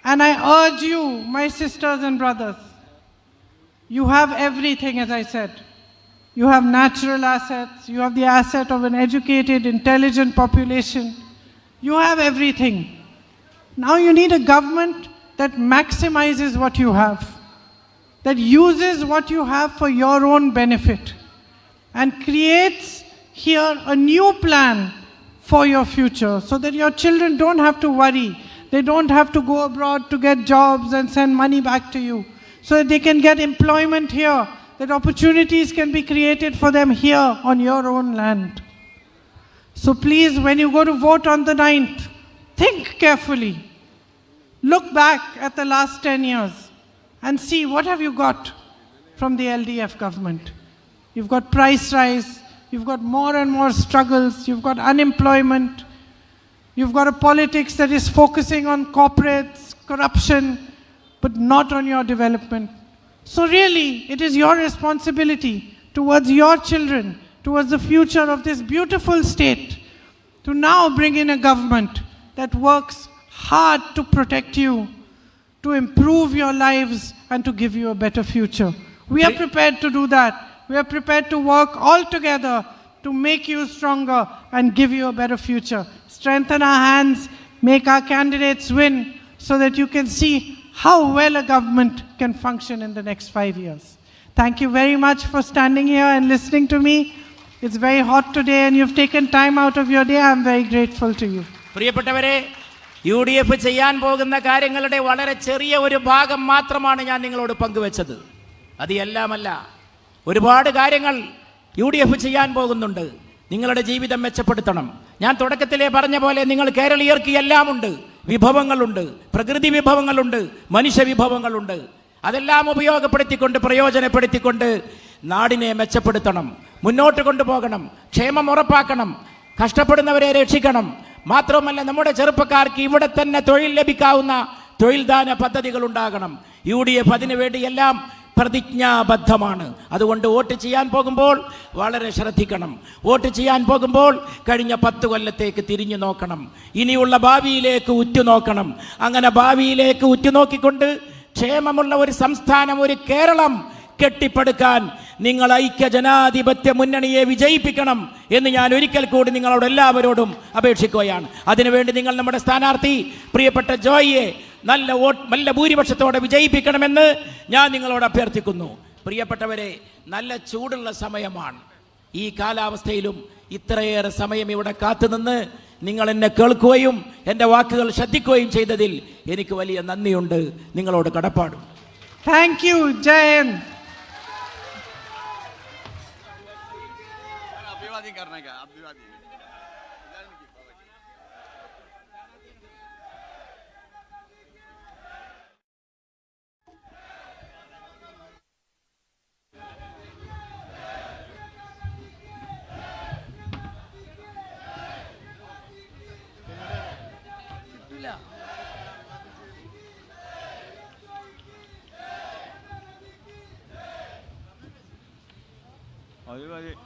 And I urge you, my sisters and brothers, you have everything, as I said. You have natural assets, you have the asset of an educated, intelligent population. You have everything. Now you need a government that maximizes what you have, that uses what you have for your own benefit, and creates here a new plan for your future so that your children don't have to worry. They don't have to go abroad to get jobs and send money back to you, so that they can get employment here, that opportunities can be created for them here on your own land. So please, when you go to vote on the 9th, think carefully. Look back at the last 10 years and see what have you got from the LDF government. You've got price rise, you've got more and more struggles, you've got unemployment, you've got a politics that is focusing on corporates, corruption, but not on your development. So really, it is your responsibility towards your children, towards the future of this beautiful state, to now bring in a government that works hard to protect you, to improve your lives, and to give you a better future. We are prepared to do that. We are prepared to work all together to make you stronger and give you a better future. Strengthen our hands, make our candidates win, so that you can see how well a government can function in the next 5 years. Thank you very much for standing here and listening to me. It's very hot today and you've taken time out of your day. I'm very grateful to you. പ്രിയപ്പെട്ടവരെ, UDF ചെയ്യാൻ പോകുന്ന കാര്യങ്ങളുടെ വളരെ ചെറിയ ഒരു ഭാഗം മാത്രമാണ് ഞാൻ നിങ്ങളോട് പങ്കുവെച്ചത്. അത് എല്ലാമല്ല, ഒരുപാട് കാര്യങ്ങൾ UDF ചെയ്യാൻ പോകുന്നുണ്ട്. നിങ്ങളുടെ ജീവിതം മെച്ചപ്പെടുത്തണം. ഞാൻ തുടക്കത്തിലേ പറഞ്ഞ പോലെ നിങ്ങൾ കേരളീയർക്ക് എല്ലാമുണ്ട്. വിഭവങ്ങളുണ്ട്, പ്രകൃതി വിഭവങ്ങളുണ്ട്, മനുഷ്യ വിഭവങ്ങളുണ്ട്. അതെല്ലാം ഉപയോഗപ്പെടുത്തിക്കൊണ്ട്, പ്രയോജനപ്പെടുത്തിക്കൊണ്ട് നാടിനെ മെച്ചപ്പെടുത്തണം, മുന്നോട്ട് കൊണ്ടുപോകണം, ക്ഷേമം ഉറപ്പാക്കണം, കഷ്ടപ്പെടുന്നവരെ രക്ഷിക്കണം. മാത്രമല്ല, നമ്മുടെ ചെറുപ്പക്കാർക്ക് ഇവിടെ തന്നെ തൊഴിൽ ലഭിക്കാവുന്ന തൊഴിൽദാന പദ്ധതികൾ ഉണ്ടാകണം. UDF അതിനുവേണ്ടി എല്ലാം പ്രതിജ്ഞാബദ്ധമാണ്. അതുകൊണ്ട് വോട്ട് ചെയ്യാൻ പോകുമ്പോൾ വളരെ ശ്രദ്ധിക്കണം. വോട്ട് ചെയ്യാൻ പോകുമ്പോൾ കഴിഞ്ഞ 10 കൊല്ലത്തേക്ക് തിരിഞ്ഞു നോക്കണം. ഇനിയുള്ള ഭാവിയിലേക്ക് ഉറ്റുനോക്കണം. അങ്ങനെ ഭാവിയിലേക്ക് ഉറ്റുനോക്കിക്കൊണ്ട് ക്ഷേമമുള്ള ഒരു സംസ്ഥാനം, ഒരു കേരളം കെട്ടിപ്പടുക്കാൻ നിങ്ങൾ ഐക്യ ജനാധിപത്യ മുന്നണിയെ വിജയിപ്പിക്കണം എന്ന് ഞാൻ ഒരിക്കൽ കൂടി നിങ്ങളോട് എല്ലാവരോടും അപേക്ഷിക്കുകയാണ്. അതിനുവേണ്ടി നിങ്ങൾ നമ്മുടെ സ്ഥാനാർത്ഥി പ്രിയപ്പെട്ട ജോയിയെ നല്ല ഭൂരിപക്ഷത്തോടെ വിജയിപ്പിക്കണമെന്ന് ഞാൻ നിങ്ങളോട് അഭ്യർത്ഥിക്കുന്നു. പ്രിയപ്പെട്ടവരെ, നല്ല ചൂടുള്ള സമയമാണ്. ഈ കാലാവസ്ഥയിലും ഇത്രയേറെ സമയം ഇവിടെ കാത്തുനിന്ന് നിങ്ങൾ എന്നെ കേൾക്കുകയും എൻ്റെ വാക്കുകൾ ശ്രദ്ധിക്കുകയും ചെയ്തതിൽ എനിക്ക് വലിയ നന്ദിയുണ്ട്. നിങ്ങളോട് കടപ്പാടും. Thank you. ജയൻ. അഭിവാദ്യം.